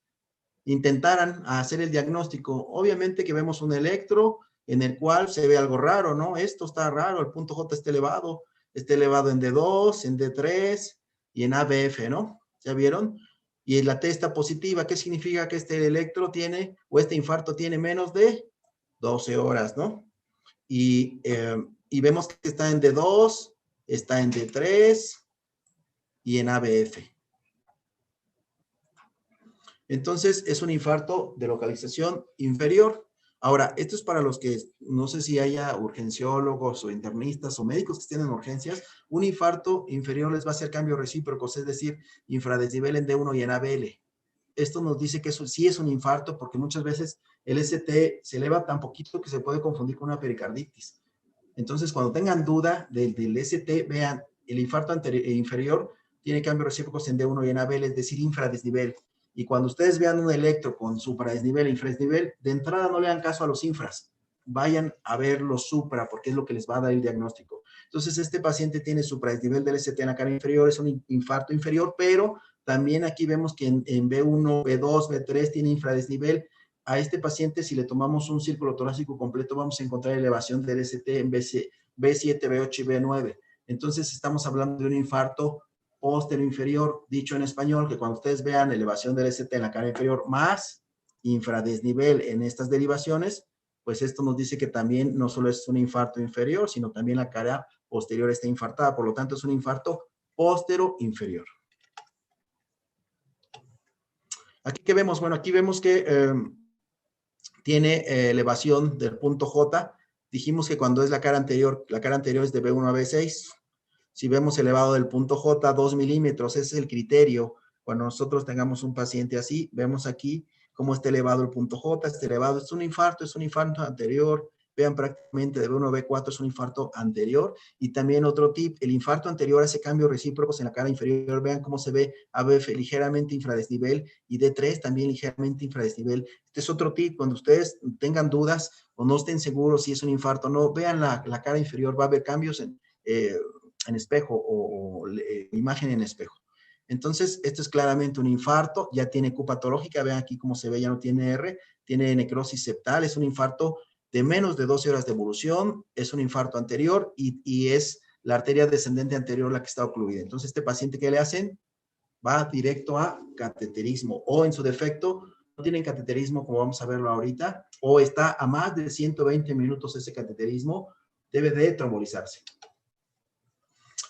intentaran hacer el diagnóstico. Obviamente que vemos un electro en el cual se ve algo raro, ¿no? Esto está raro, el punto J está elevado en D2, en D3 y en ABF, ¿no? ¿Ya vieron? Y la T está positiva. ¿Qué significa? Que este electro tiene, o este infarto tiene menos de 12 horas, ¿no? Y vemos que está en D2, está en D3 y en ABF. Entonces, es un infarto de localización inferior. Ahora, esto es para los que, no sé si haya urgenciólogos o internistas o médicos que estén en urgencias, un infarto inferior les va a hacer cambios recíprocos, es decir, infradesnivel en D1 y en ABL. Esto nos dice que eso sí es un infarto porque muchas veces el ST se eleva tan poquito que se puede confundir con una pericarditis. Entonces, cuando tengan duda del ST, vean, el infarto inferior tiene cambios recíprocos en D1 y en ABL, es decir, infradesnivel. Y cuando ustedes vean un electro con supradesnivel e infradesnivel, de entrada no le hagan caso a los infras. Vayan a ver los supra, porque es lo que les va a dar el diagnóstico. Entonces, este paciente tiene supradesnivel del ST en la cara inferior, es un infarto inferior, pero también aquí vemos que en B1, B2, B3 tiene infradesnivel. A este paciente, si le tomamos un círculo torácico completo, vamos a encontrar elevación del ST en B7, B8 y B9. Entonces, estamos hablando de un infarto póstero inferior, dicho en español, que cuando ustedes vean elevación del ST en la cara inferior más infradesnivel en estas derivaciones, pues esto nos dice que también no solo es un infarto inferior, sino también la cara posterior está infartada. Por lo tanto, es un infarto póstero inferior. Aquí que vemos, bueno, aquí vemos que tiene elevación del punto J. Dijimos que cuando es la cara anterior es de B1 a B6. Si vemos elevado del punto J 2 milímetros, ese es el criterio. Cuando nosotros tengamos un paciente así, vemos aquí cómo está elevado el punto J, está elevado, es un infarto anterior. Vean prácticamente de B1 a B4 es un infarto anterior. Y también otro tip, el infarto anterior hace cambios recíprocos en la cara inferior. Vean cómo se ve ABF ligeramente infradesnivel y D3 también ligeramente infradesnivel. Este es otro tip, cuando ustedes tengan dudas o no estén seguros si es un infarto o no, vean la cara inferior, va a haber cambios en espejo o imagen en espejo. Entonces, esto es claramente un infarto, ya tiene Q patológica, vean aquí cómo se ve, ya no tiene R, tiene necrosis septal, es un infarto de menos de 12 horas de evolución, es un infarto anterior y es la arteria descendente anterior la que está ocluida. Entonces, este paciente, ¿qué le hacen? Va directo a cateterismo o en su defecto, no tienen cateterismo como vamos a verlo ahorita, o está a más de 120 minutos ese cateterismo, debe de trombolizarse.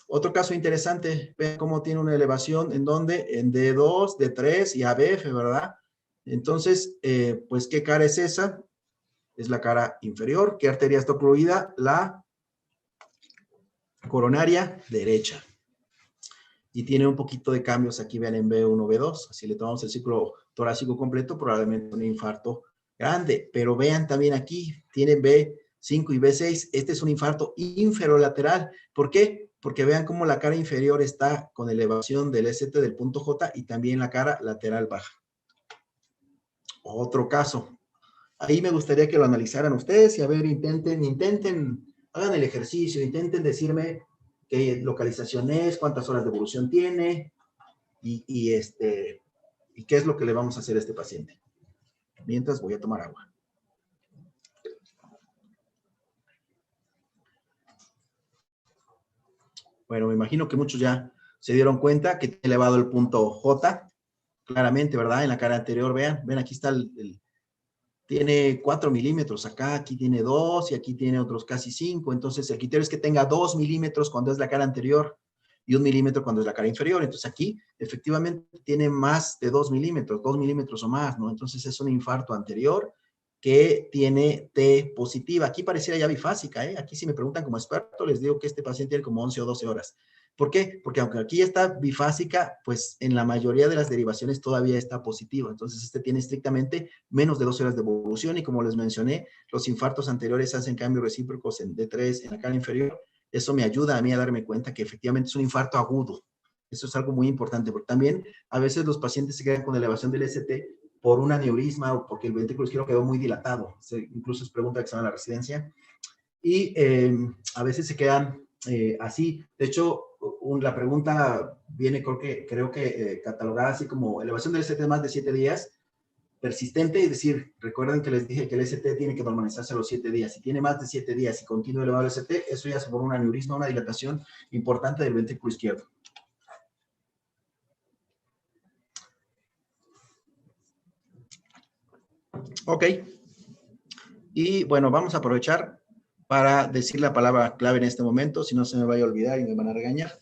Otro caso interesante, vean cómo tiene una elevación en donde en D2, D3 y ABF, ¿verdad? Entonces, pues, ¿qué cara es esa? Es la cara inferior. ¿Qué arteria está ocluida? La coronaria derecha. Y tiene un poquito de cambios aquí, vean en B1, B2. Así le tomamos el ciclo torácico completo, probablemente un infarto grande. Pero vean también aquí, tienen B5 y B6. Este es un infarto inferolateral. ¿Por qué? Porque vean cómo la cara inferior está con elevación del ST del punto J y también la cara lateral baja. Otro caso. Ahí me gustaría que lo analizaran ustedes y a ver, intenten, hagan el ejercicio, intenten decirme qué localización es, cuántas horas de evolución tiene y qué es lo que le vamos a hacer a este paciente. Mientras voy a tomar agua. Bueno, me imagino que muchos ya se dieron cuenta que tiene elevado el punto J, claramente, ¿verdad? En la cara anterior, ven, aquí está tiene 4 milímetros acá, aquí tiene 2 y aquí tiene otros casi 5. Entonces, el criterio es que tenga 2 milímetros cuando es la cara anterior y 1 milímetro cuando es la cara inferior. Entonces, aquí efectivamente tiene más de 2 milímetros o más, ¿no? Entonces, es un infarto anterior que tiene T positiva. Aquí pareciera ya bifásica, ¿eh? Aquí si me preguntan como experto, les digo que este paciente tiene como 11 o 12 horas. ¿Por qué? Porque aunque aquí está bifásica, pues en la mayoría de las derivaciones todavía está positiva. Entonces, este tiene estrictamente menos de 12 horas de evolución y como les mencioné, los infartos anteriores hacen cambios recíprocos en D3, en la cara inferior. Eso me ayuda a mí a darme cuenta que efectivamente es un infarto agudo. Eso es algo muy importante, porque también a veces los pacientes se quedan con elevación del ST por un aneurisma o porque el ventrículo izquierdo quedó muy dilatado. Incluso es pregunta que se va a la residencia. Y a veces se quedan así. De hecho, la pregunta viene, creo que catalogada así como elevación del ST más de 7 días, persistente, es decir, recuerden que les dije que el ST tiene que normalizarse a los 7 días. Si tiene más de 7 días y continúa elevado el ST, eso ya es por un aneurisma, una dilatación importante del ventrículo izquierdo. Ok. Y bueno, vamos a aprovechar para decir la palabra clave en este momento, si no se me vaya a olvidar y me van a regañar.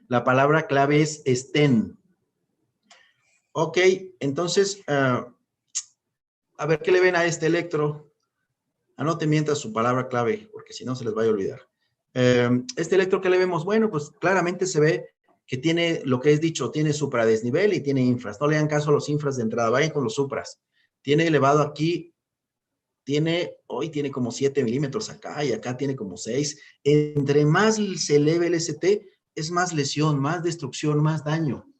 La palabra clave es STEN. Ok, entonces, a ver, ¿qué le ven a este electro? Anoten mientras su palabra clave, porque si no se les vaya a olvidar. Este electro, ¿qué le vemos? Bueno, pues claramente se ve que tiene, lo que es dicho, tiene supradesnivel y tiene infras. No le hagan caso a los infras de entrada, vayan con los supras. Tiene elevado aquí, hoy tiene como 7 milímetros acá y acá tiene como 6. Entre más se eleve el ST, es más lesión, más destrucción, más daño.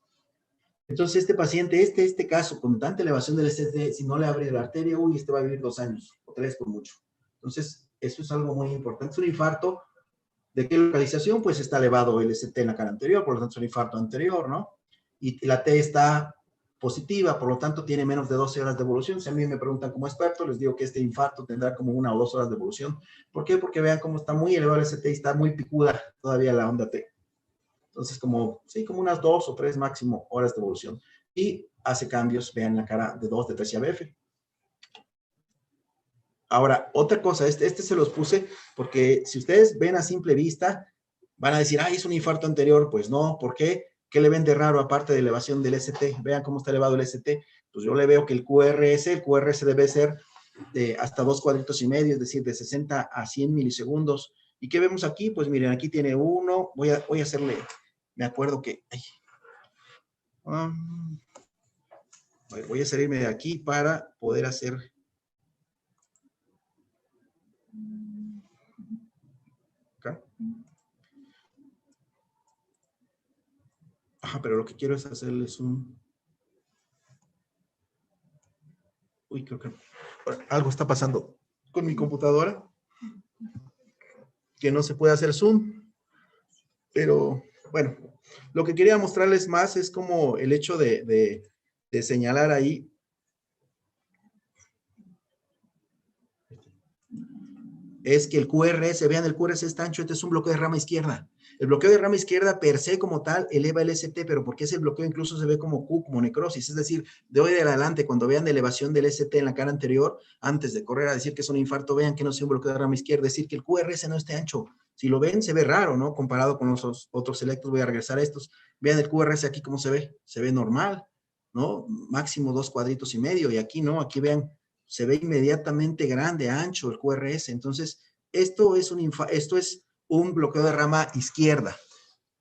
Entonces, este paciente, este caso, con tanta elevación del ST, si no le abre la arteria, uy, va a vivir 2 años, o 3 por mucho. Entonces, eso es algo muy importante. Es un infarto. ¿De qué localización? Pues está elevado el ST en la cara anterior, por lo tanto es un infarto anterior, ¿no? Y la T está positiva, por lo tanto tiene menos de 12 horas de evolución. Si a mí me preguntan como experto, les digo que este infarto tendrá como 1 o 2 horas de evolución. ¿Por qué? Porque vean cómo está muy elevado el ST y está muy picuda todavía la onda T. Entonces, como unas 2 o 3 máximo horas de evolución. Y hace cambios, vean la cara de 2, de 3 y ABF. Ahora, otra cosa, este se los puse porque si ustedes ven a simple vista, van a decir, es un infarto anterior. Pues no, ¿por qué? ¿Qué le ven de raro aparte de elevación del ST? Vean cómo está elevado el ST. Pues yo le veo que el QRS debe ser de hasta 2 cuadritos y medio, es decir, de 60 a 100 milisegundos. ¿Y qué vemos aquí? Pues miren, aquí tiene uno. Voy a hacerle, me acuerdo que... voy a salirme de aquí para poder hacer... Acá. Ajá, pero lo que quiero es hacerles un... Uy, creo que algo está pasando con mi computadora, que no se puede hacer zoom, pero bueno, lo que quería mostrarles más es como el hecho de señalar ahí es que el QRS, vean, el QRS está ancho, este es un bloqueo de rama izquierda. El bloqueo de rama izquierda per se como tal eleva el ST, pero porque ese bloqueo incluso se ve como Q, como necrosis. Es decir, de hoy en adelante, cuando vean elevación del ST en la cara anterior, antes de correr a decir que es un infarto, vean que no es un bloqueo de rama izquierda, es decir, que el QRS no esté ancho. Si lo ven, se ve raro, ¿no? Comparado con los otros electros, voy a regresar a estos. Vean el QRS aquí cómo se ve normal, ¿no? Máximo 2 cuadritos y medio, y aquí no, aquí vean, se ve inmediatamente grande, ancho el QRS. Entonces, esto es un bloqueo de rama izquierda.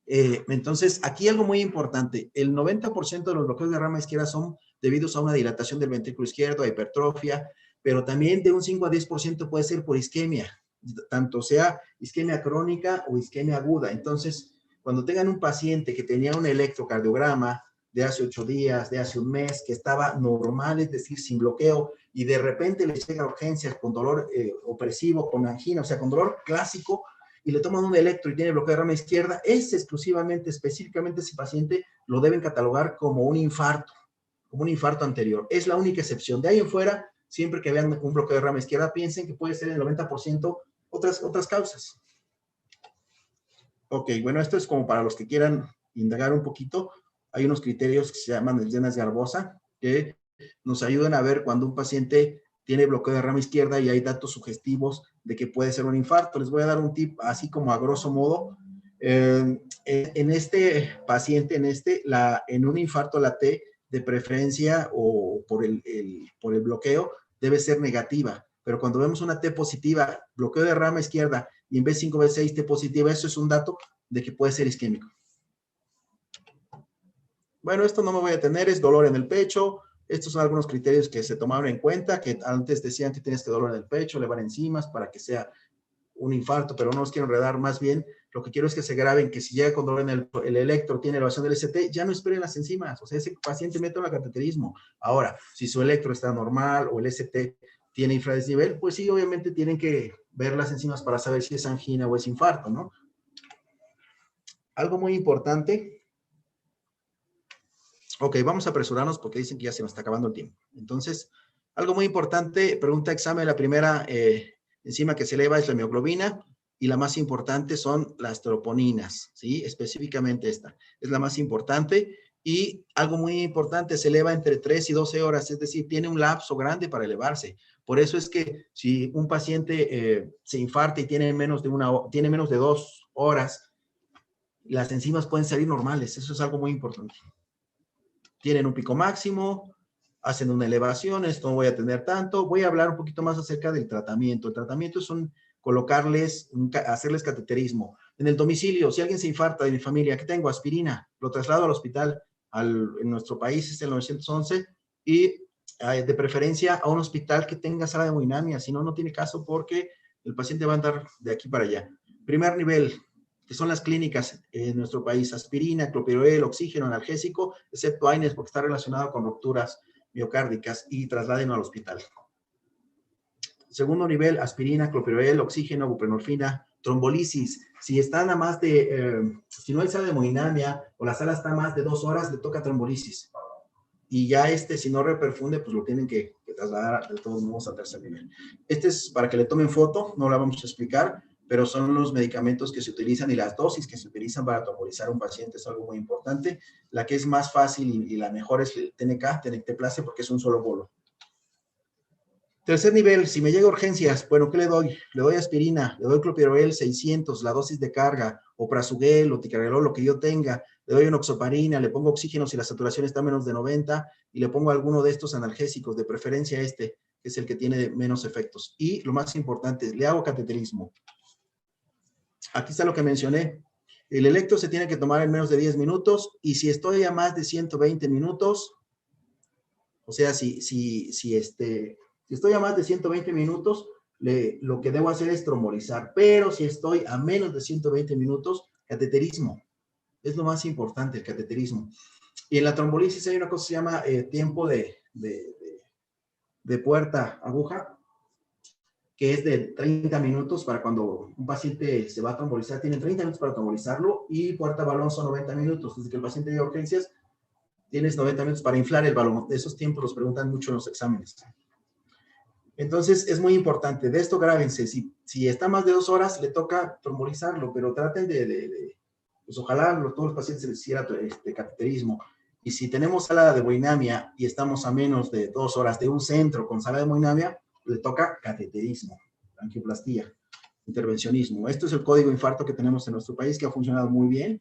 Entonces, aquí algo muy importante, el 90% de los bloqueos de rama izquierda son debidos a una dilatación del ventrículo izquierdo, a hipertrofia, pero también de un 5 a 10% puede ser por isquemia, tanto sea isquemia crónica o isquemia aguda. Entonces, cuando tengan un paciente que tenía un electrocardiograma de hace 8 días, de hace un mes, que estaba normal, es decir, sin bloqueo, y de repente le llega a urgencias con dolor opresivo, con angina, o sea, con dolor clásico, y le toman un electro y tiene bloqueo de rama izquierda, específicamente ese paciente lo deben catalogar como un infarto anterior. Es la única excepción. De ahí en fuera, siempre que vean un bloqueo de rama izquierda, piensen que puede ser el 90% otras causas. Ok, bueno, esto es como para los que quieran indagar un poquito. Hay unos criterios que se llaman el Llenas-Garbosa, que nos ayudan a ver cuando un paciente tiene bloqueo de rama izquierda y hay datos sugestivos de que puede ser un infarto. Les voy a dar un tip así como a grosso modo. En este paciente, en un infarto la T de preferencia o por el bloqueo debe ser negativa. Pero cuando vemos una T positiva, bloqueo de rama izquierda y en B5, B6 T positiva, eso es un dato de que puede ser isquémico. Bueno, esto no me voy a detener, es dolor en el pecho. Estos son algunos criterios que se tomaron en cuenta, que antes decían que tienes dolor en el pecho, elevar enzimas para que sea un infarto, pero no los quiero enredar. Más bien, lo que quiero es que se graben que si llega con dolor en el electro, tiene elevación del ST, ya no esperen las enzimas. O sea, ese paciente mete un cateterismo. Ahora, si su electro está normal o el ST tiene infradesnivel, pues sí, obviamente tienen que ver las enzimas para saber si es angina o es infarto, ¿no? Algo muy importante. Ok, vamos a apresurarnos porque dicen que ya se nos está acabando el tiempo. Entonces, algo muy importante, pregunta examen, la primera enzima que se eleva es la mioglobina y la más importante son las troponinas, ¿sí? Específicamente esta es la más importante y algo muy importante, se eleva entre 3 y 12 horas, es decir, tiene un lapso grande para elevarse. Por eso es que si un paciente se infarta y tiene menos de 2 horas, las enzimas pueden salir normales, eso es algo muy importante. Tienen un pico máximo, hacen una elevación, esto no voy a tener tanto. Voy a hablar un poquito más acerca del tratamiento. El tratamiento es hacerles cateterismo. En el domicilio, si alguien se infarta de mi familia, ¿qué tengo? Aspirina. Lo traslado al hospital, en nuestro país es el 911, y de preferencia a un hospital que tenga sala de hemodinamia, si no, no tiene caso porque el paciente va a andar de aquí para allá. Primer nivel, que son las clínicas en nuestro país, aspirina, clopidogrel, oxígeno, analgésico, excepto AINES porque está relacionado con rupturas miocárdicas y trasladen al hospital. Segundo nivel, aspirina, clopidogrel, oxígeno, buprenorfina, trombolisis. Si están a más de, si no hay sala de hemodinamia o la sala está a más de 2 horas, le toca trombolisis. Y ya si no reperfunde, pues lo tienen que trasladar de todos modos al tercer nivel. Este es para que le tomen foto, no la vamos a explicar, pero son los medicamentos que se utilizan y las dosis que se utilizan para trombolizar a un paciente, es algo muy importante. La que es más fácil y la mejor es el TNK, tenecteplase, porque es un solo bolo. Tercer nivel, si me llega urgencias, bueno, ¿qué le doy? Le doy aspirina, le doy clopidogrel 600, la dosis de carga, o prasugrel, o ticagrelol, lo que yo tenga. Le doy enoxaparina, le pongo oxígeno si la saturación está menos de 90, y le pongo alguno de estos analgésicos, de preferencia que que es el que tiene menos efectos. Y lo más importante, le hago cateterismo. Aquí está lo que mencioné. El electro se tiene que tomar en menos de 10 minutos y si estoy a más de 120 minutos, o sea, si estoy a más de 120 minutos, lo que debo hacer es trombolizar. Pero si estoy a menos de 120 minutos, cateterismo. Es lo más importante, el cateterismo. Y en la trombolisis hay una cosa que se llama tiempo de puerta aguja, que es de 30 minutos para cuando un paciente se va a trombolizar, tienen 30 minutos para trombolizarlo y puerta balón son 90 minutos. Desde que el paciente llega a urgencias, tienes 90 minutos para inflar el balón. De esos tiempos los preguntan mucho en los exámenes. Entonces, es muy importante. De esto grábense. Si está más de 2 horas, le toca trombolizarlo, pero traten pues ojalá todos los pacientes se les hiciera cateterismo. Y si tenemos sala de hemodinamia y estamos a menos de 2 horas de un centro con sala de hemodinamia, le toca cateterismo, angioplastía, intervencionismo. Esto es el código infarto que tenemos en nuestro país, que ha funcionado muy bien,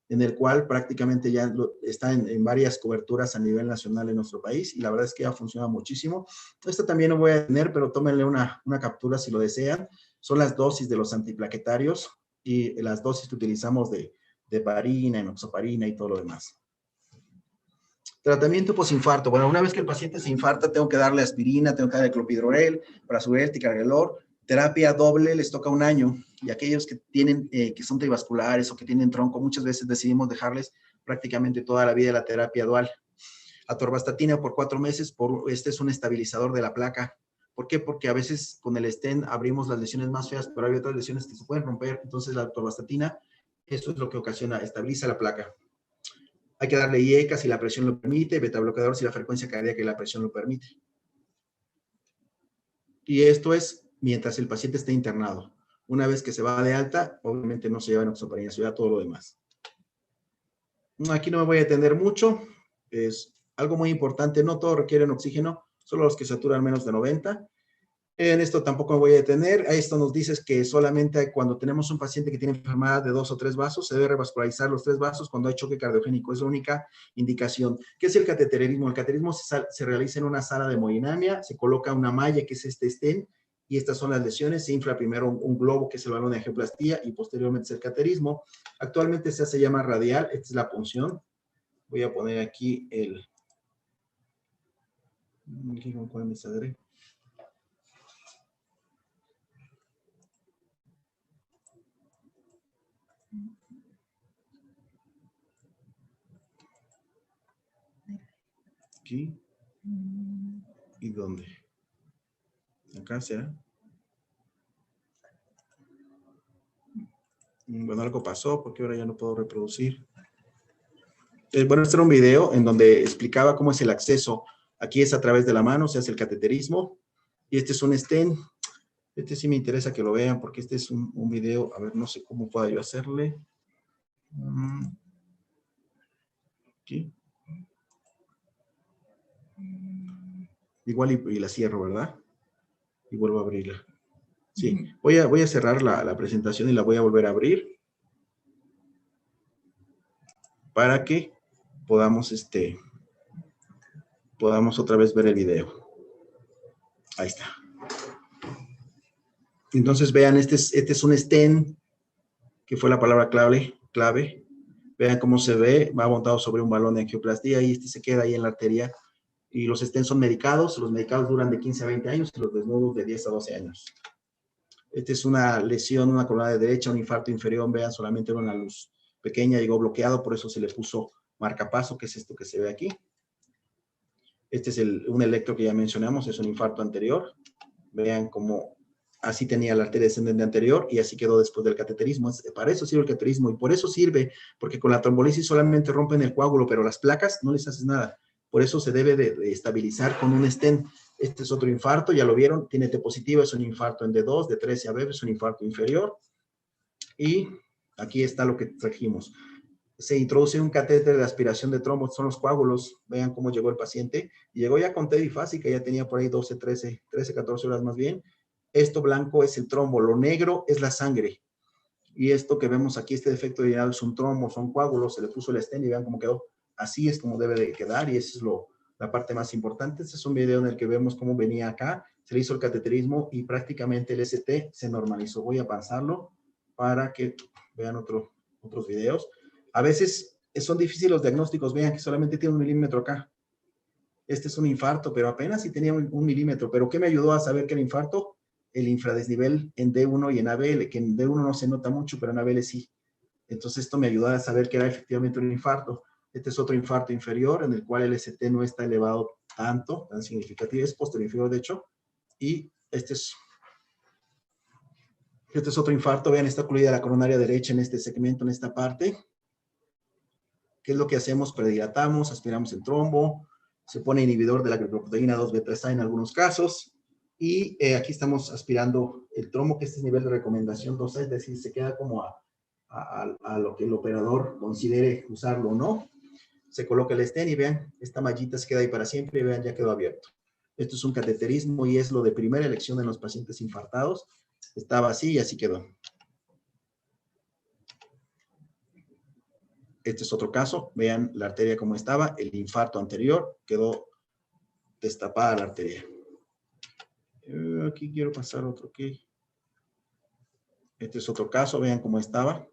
en el cual prácticamente ya está en varias coberturas a nivel nacional en nuestro país, y la verdad es que ha funcionado muchísimo. Esto también lo voy a tener, pero tómenle una captura si lo desean. Son las dosis de los antiplaquetarios y las dosis que utilizamos de heparina, enoxaparina y todo lo demás. Tratamiento posinfarto. Bueno, una vez que el paciente se infarta, tengo que darle aspirina, tengo que darle clopidogrel, prasugrel, ticagrelor. Terapia doble les toca 1 año. Y aquellos que tienen, que son trivasculares o que tienen tronco, muchas veces decidimos dejarles prácticamente toda la vida la terapia dual. Atorvastatina por 4 meses, este es un estabilizador de la placa. ¿Por qué? Porque a veces con el stent abrimos las lesiones más feas, pero hay otras lesiones que se pueden romper. Entonces la atorvastatina, eso es lo que ocasiona, estabiliza la placa. Hay que darle IECA si la presión lo permite, betabloqueador si la frecuencia cardíaca y la presión lo permite. Y esto es mientras el paciente esté internado. Una vez que se va de alta, obviamente no se lleva enoxaparina, se lleva todo lo demás. Aquí no me voy a detener mucho. Es algo muy importante, no todos requieren oxígeno, solo los que saturan menos de 90. En esto tampoco me voy a detener. A esto nos dices que solamente cuando tenemos un paciente que tiene enfermedad de 2 o 3 vasos, se debe revascularizar los 3 vasos cuando hay choque cardiogénico. Es la única indicación. ¿Qué es el cateterismo? El cateterismo se realiza en una sala de hemodinamia, se coloca una malla que es este stent, y estas son las lesiones. Se infla primero un globo que es el balón de angioplastía y posteriormente es el cateterismo. Actualmente se llama radial. Esta es la punción. Voy a poner aquí ¿cuál me saldré? Aquí. ¿Y dónde? Acá será. Bueno, algo pasó porque ahora ya no puedo reproducir. Bueno, este era un video en donde explicaba cómo es el acceso. Aquí es a través de la mano, se hace el cateterismo. Y este es un stent. Este sí me interesa que lo vean porque este es un video. A ver, no sé cómo pueda yo hacerle. Aquí. Igual y la cierro, ¿verdad? Y vuelvo a abrirla. Sí, voy a cerrar la presentación y la voy a volver a abrir para que podamos otra vez ver el video. Ahí está. Entonces vean, este es un stent, que fue la palabra clave. Vean cómo se ve, va montado sobre un balón de angioplastía y se queda ahí en la arteria. Y los stents son medicados, los medicados duran de 15 a 20 años y los desnudos de 10 a 12 años. Esta es una lesión, una columna de derecha, un infarto inferior, vean, solamente era una luz pequeña, llegó bloqueado, por eso se le puso marcapaso, que es esto que se ve aquí. Este es un electro que ya mencionamos, es un infarto anterior. Vean cómo así tenía la arteria descendente anterior y así quedó después del cateterismo. Para eso sirve el cateterismo y por eso sirve, porque con la trombolisis solamente rompen el coágulo, pero las placas no les haces nada. Por eso se debe de estabilizar con un stent. Este es otro infarto, ya lo vieron, tiene T positiva, es un infarto en D2, de 13 a B, es un infarto inferior. Y aquí está lo que trajimos. Se introduce un catéter de aspiración de trombo, son los coágulos. Vean cómo llegó el paciente. Y llegó ya con T bifásica, ya tenía por ahí 13, 14 horas más bien. Esto blanco es el trombo, lo negro es la sangre. Y esto que vemos aquí, este defecto de es un trombo, son coágulos, se le puso el stent y vean cómo quedó. Así es como debe de quedar y eso es la parte más importante. Este es un video en el que vemos cómo venía acá, se le hizo el cateterismo y prácticamente el ST se normalizó. Voy a pasarlo para que vean otros videos. A veces son difíciles los diagnósticos, vean que solamente tiene 1 milímetro acá. Este es un infarto, pero apenas sí tenía 1 milímetro. ¿Pero qué me ayudó a saber que era infarto? El infradesnivel en D1 y en ABL, que en D1 no se nota mucho, pero en ABL sí. Entonces esto me ayudó a saber que era efectivamente un infarto. Este es otro infarto inferior, en el cual el ST no está elevado tanto, tan significativo, es posterior inferior de hecho. Y este es otro infarto, vean, está ocluida la coronaria derecha en este segmento, en esta parte. ¿Qué es lo que hacemos? Predilatamos, aspiramos el trombo, se pone inhibidor de la glicoproteína 2B3A en algunos casos, y aquí estamos aspirando el trombo, que este es nivel de recomendación 2A, es decir, se queda como a lo que el operador considere usarlo o no. Se coloca el stent y vean, esta mallita se queda ahí para siempre y vean, ya quedó abierto. Esto es un cateterismo y es lo de primera elección en los pacientes infartados. Estaba así y así quedó. Este es otro caso. Vean la arteria como estaba. El infarto anterior quedó destapada la arteria. Aquí quiero pasar otro. Okay. Este es otro caso. Vean cómo estaba.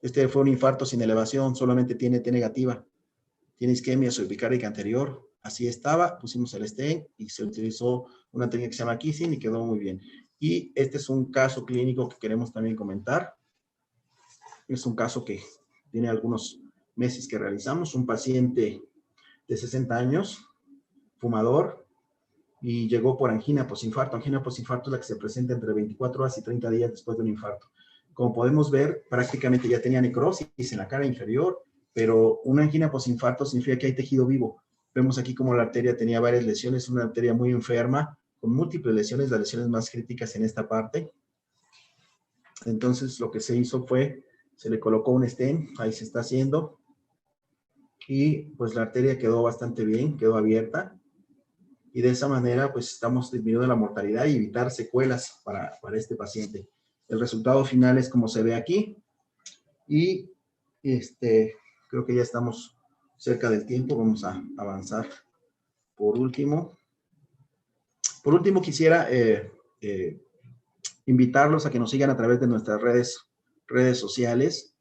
Este fue un infarto sin elevación. Solamente tiene T negativa. Tiene isquemia subepicárdica anterior. Así estaba. Pusimos el stent y se utilizó una técnica que se llama kissing y quedó muy bien. Y este es un caso clínico que queremos también comentar. Es un caso que tiene algunos meses que realizamos. Un paciente de 60 años, fumador, y llegó por angina posinfarto. Angina posinfarto es la que se presenta entre 24 horas y 30 días después de un infarto. Como podemos ver, prácticamente ya tenía necrosis en la cara inferior, pero una angina posinfarto significa que hay tejido vivo. Vemos aquí como la arteria tenía varias lesiones, una arteria muy enferma, con múltiples lesiones, las lesiones más críticas en esta parte. Entonces, lo que se hizo fue, se le colocó un stent, ahí se está haciendo, y pues la arteria quedó bastante bien, quedó abierta, y de esa manera pues estamos disminuyendo la mortalidad y evitar secuelas para este paciente. El resultado final es como se ve aquí, y creo que ya estamos cerca del tiempo, vamos a avanzar. Por último quisiera invitarlos a que nos sigan a través de nuestras redes sociales.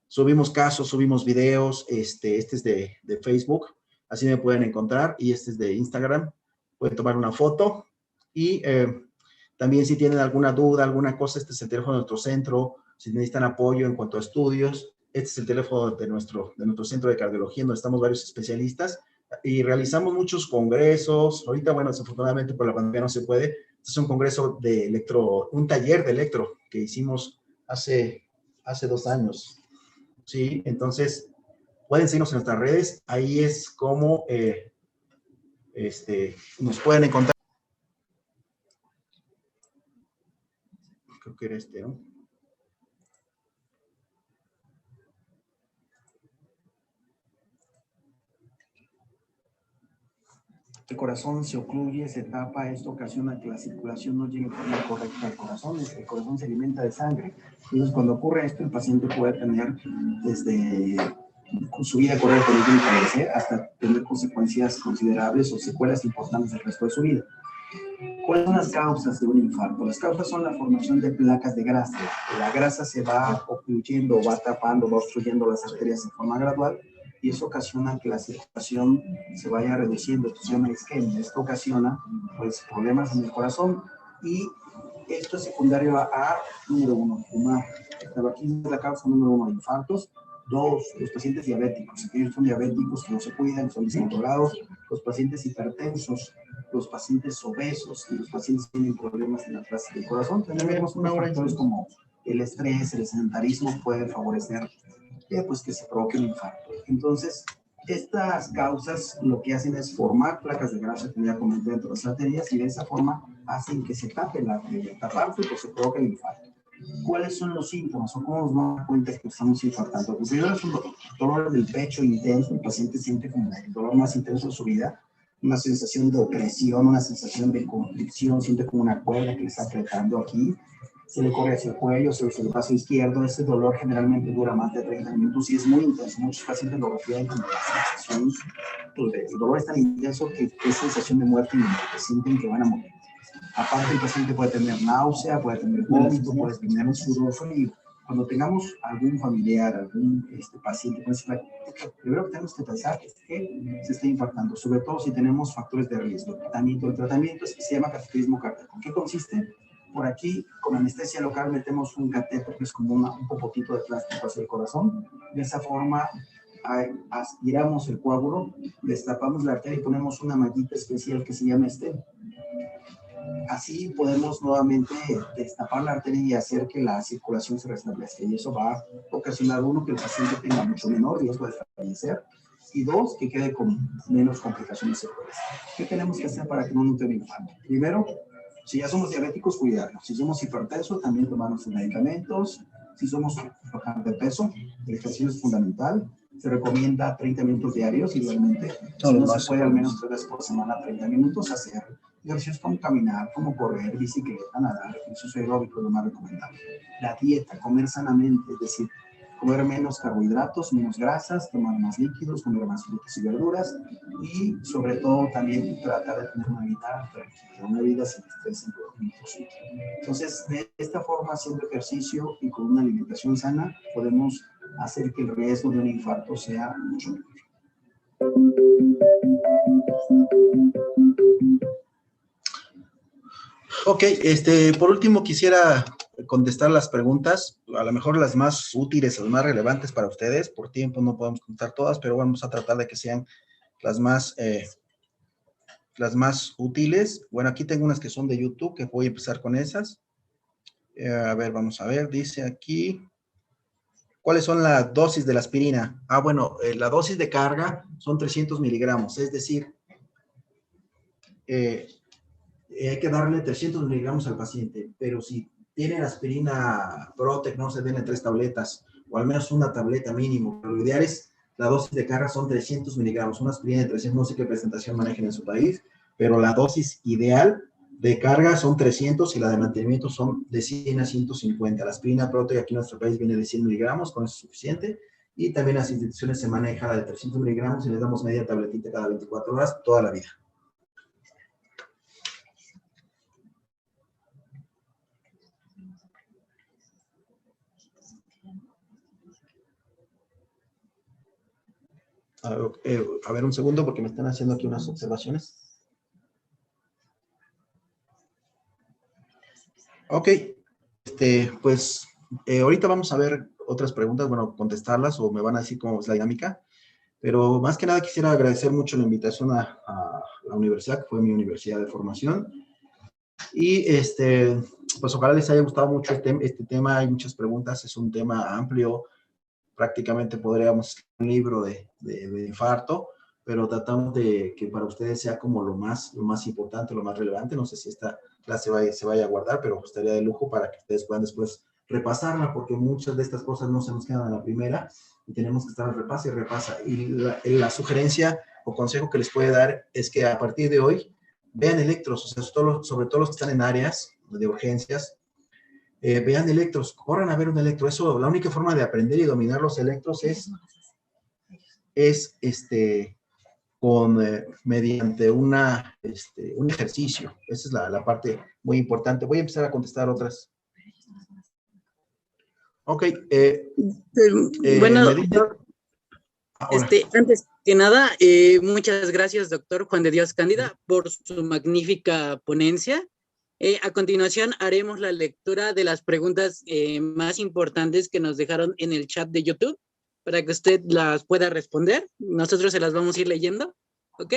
Subimos casos, subimos videos, este es de Facebook, así me pueden encontrar, y este es de Instagram. Pueden tomar una foto y también si tienen alguna duda, alguna cosa, este es el teléfono de nuestro centro. Si necesitan apoyo en cuanto a estudios, este es el teléfono de nuestro centro de cardiología, donde estamos varios especialistas y realizamos muchos congresos. Ahorita, bueno, desafortunadamente por la pandemia no se puede. Este es un congreso de un taller de electro que hicimos hace 2 años. Sí, entonces pueden seguirnos en nuestras redes. Ahí es como nos pueden encontrar. Creo que era ¿no? El corazón se ocluye, se tapa, esto ocasiona que la circulación no llegue de forma correcta al corazón, el corazón se alimenta de sangre. Entonces, cuando ocurre esto, el paciente puede tener desde su vida correr con el fallecer hasta tener consecuencias considerables o secuelas importantes del resto de su vida. ¿Cuáles son las causas de un infarto? Las causas son la formación de placas de grasa. La grasa se va ocluyendo, va tapando, va obstruyendo las arterias de forma gradual, y eso ocasiona que la circulación se vaya reduciendo, esto se llama isquemia. Esto ocasiona pues problemas en el corazón, y esto es secundario a número 1, fumar. El tabaquismo es la causa número 1 de infartos. 2, los pacientes diabéticos. Aquellos son diabéticos que no se cuidan, son descontrolados. Los pacientes hipertensos, los pacientes obesos y los pacientes que tienen problemas en la clase del corazón. También vemos factores como el estrés, el sedentarismo pueden favorecer pues que se provoque un infarto. Entonces, estas causas lo que hacen es formar placas de grasa, que ya comenté, dentro de las arterias, y de esa forma hacen que se tape la arteria. Taparse, pues se provoca el infarto. ¿Cuáles son los síntomas o cómo nos damos cuenta que estamos infartando? Pues primero es un dolor del pecho intenso, el paciente siente como el dolor más intenso de su vida, una sensación de opresión, una sensación de constricción, siente como una cuerda que le está apretando aquí, se le corre hacia el cuello, hacia el brazo izquierdo. Ese dolor generalmente dura más de 30 minutos y es muy intenso. Muchos pacientes lo refieren como la sensación el dolor es tan intenso que es sensación de muerte inminente, sienten que van a morir. Aparte, el paciente puede tener náusea, puede tener vómito, puede tener un sudor frío. Cuando tengamos algún familiar, algún paciente con ese flaco, lo primero que tenemos que pensar es que se está infartando, sobre todo si tenemos factores de riesgo. El tratamiento se llama cateterismo cardíaco. ¿En qué consiste? Por aquí, con anestesia local, metemos un catéter que es como un popotito de plástico hacia el corazón. De esa forma, aspiramos el coágulo, destapamos la arteria y ponemos una mallita especial que se llama stent. Así podemos nuevamente destapar la arteria y hacer que la circulación se restablezca. Y eso va a ocasionar, uno, que el paciente tenga mucho menor riesgo de fallecer, y dos, que quede con menos complicaciones secuelas. ¿Qué tenemos que hacer para que no nos dé un infarto? Primero, si ya somos diabéticos, cuidarnos. Si somos hipertensos, también tomarnos sus medicamentos. Si somos bajar de peso, el ejercicio es fundamental. Se recomienda 30 minutos diarios, igualmente. Si no se puede, al menos 3 veces por semana, 30 minutos, hacer ejercicios como caminar, como correr, bicicleta, nadar, ejercicio aeróbico es lo más recomendable. La dieta, comer sanamente, es decir, comer menos carbohidratos, menos grasas, tomar más líquidos, comer más frutas y verduras, y sobre todo también tratar de tener una vida tranquila, una vida sin estrés en todo momento. Entonces, de esta forma, haciendo ejercicio y con una alimentación sana, podemos hacer que el riesgo de un infarto sea mucho menor. Ok, por último quisiera contestar las preguntas, a lo mejor las más útiles, las más relevantes para ustedes. Por tiempo no podemos contestar todas, pero vamos a tratar de que sean las más útiles. Bueno, aquí tengo unas que son de YouTube, que voy a empezar con esas. A ver, vamos a ver, dice aquí, ¿cuáles son las dosis de la aspirina? Ah, bueno, la dosis de carga son 300 miligramos, es decir, hay que darle 300 miligramos al paciente, pero si tienen aspirina Protec, no se den 3 tabletas, o al menos una tableta mínimo. Pero lo ideal es, la dosis de carga son 300 miligramos, una aspirina de 300, no sé qué presentación manejen en su país, pero la dosis ideal de carga son 300 y la de mantenimiento son de 100 a 150. La aspirina Protec aquí en nuestro país viene de 100 miligramos, con eso es suficiente, y también las instituciones se maneja la de 300 miligramos y les damos media tabletita cada 24 horas, toda la vida. A ver un segundo porque me están haciendo aquí unas observaciones. Ok, pues ahorita vamos a ver otras preguntas, bueno, contestarlas o me van a decir cómo es la dinámica, pero más que nada quisiera agradecer mucho la invitación a la universidad, que fue mi universidad de formación, y pues ojalá les haya gustado mucho este tema. Hay muchas preguntas, es un tema amplio, prácticamente podríamos escribir un libro de infarto, pero tratamos de que para ustedes sea como lo más importante, lo más relevante. No sé si esta clase se vaya a guardar, pero estaría de lujo para que ustedes puedan después repasarla, porque muchas de estas cosas no se nos quedan a la primera y tenemos que estar repasa y repasa. Y la sugerencia o consejo que les puede dar es que a partir de hoy vean electros, o sea, sobre todo los que están en áreas de urgencias, vean electros, corran a ver un electro. Eso, la única forma de aprender y dominar los electros es mediante un ejercicio. Esa es la parte muy importante. Voy a empezar a contestar otras. Ok. Bueno, doctor, antes que nada, muchas gracias, doctor Juan de Dios Cándida, por su magnífica ponencia. A continuación, haremos la lectura de las preguntas más importantes que nos dejaron en el chat de YouTube, para que usted las pueda responder. Nosotros se las vamos a ir leyendo, ¿ok?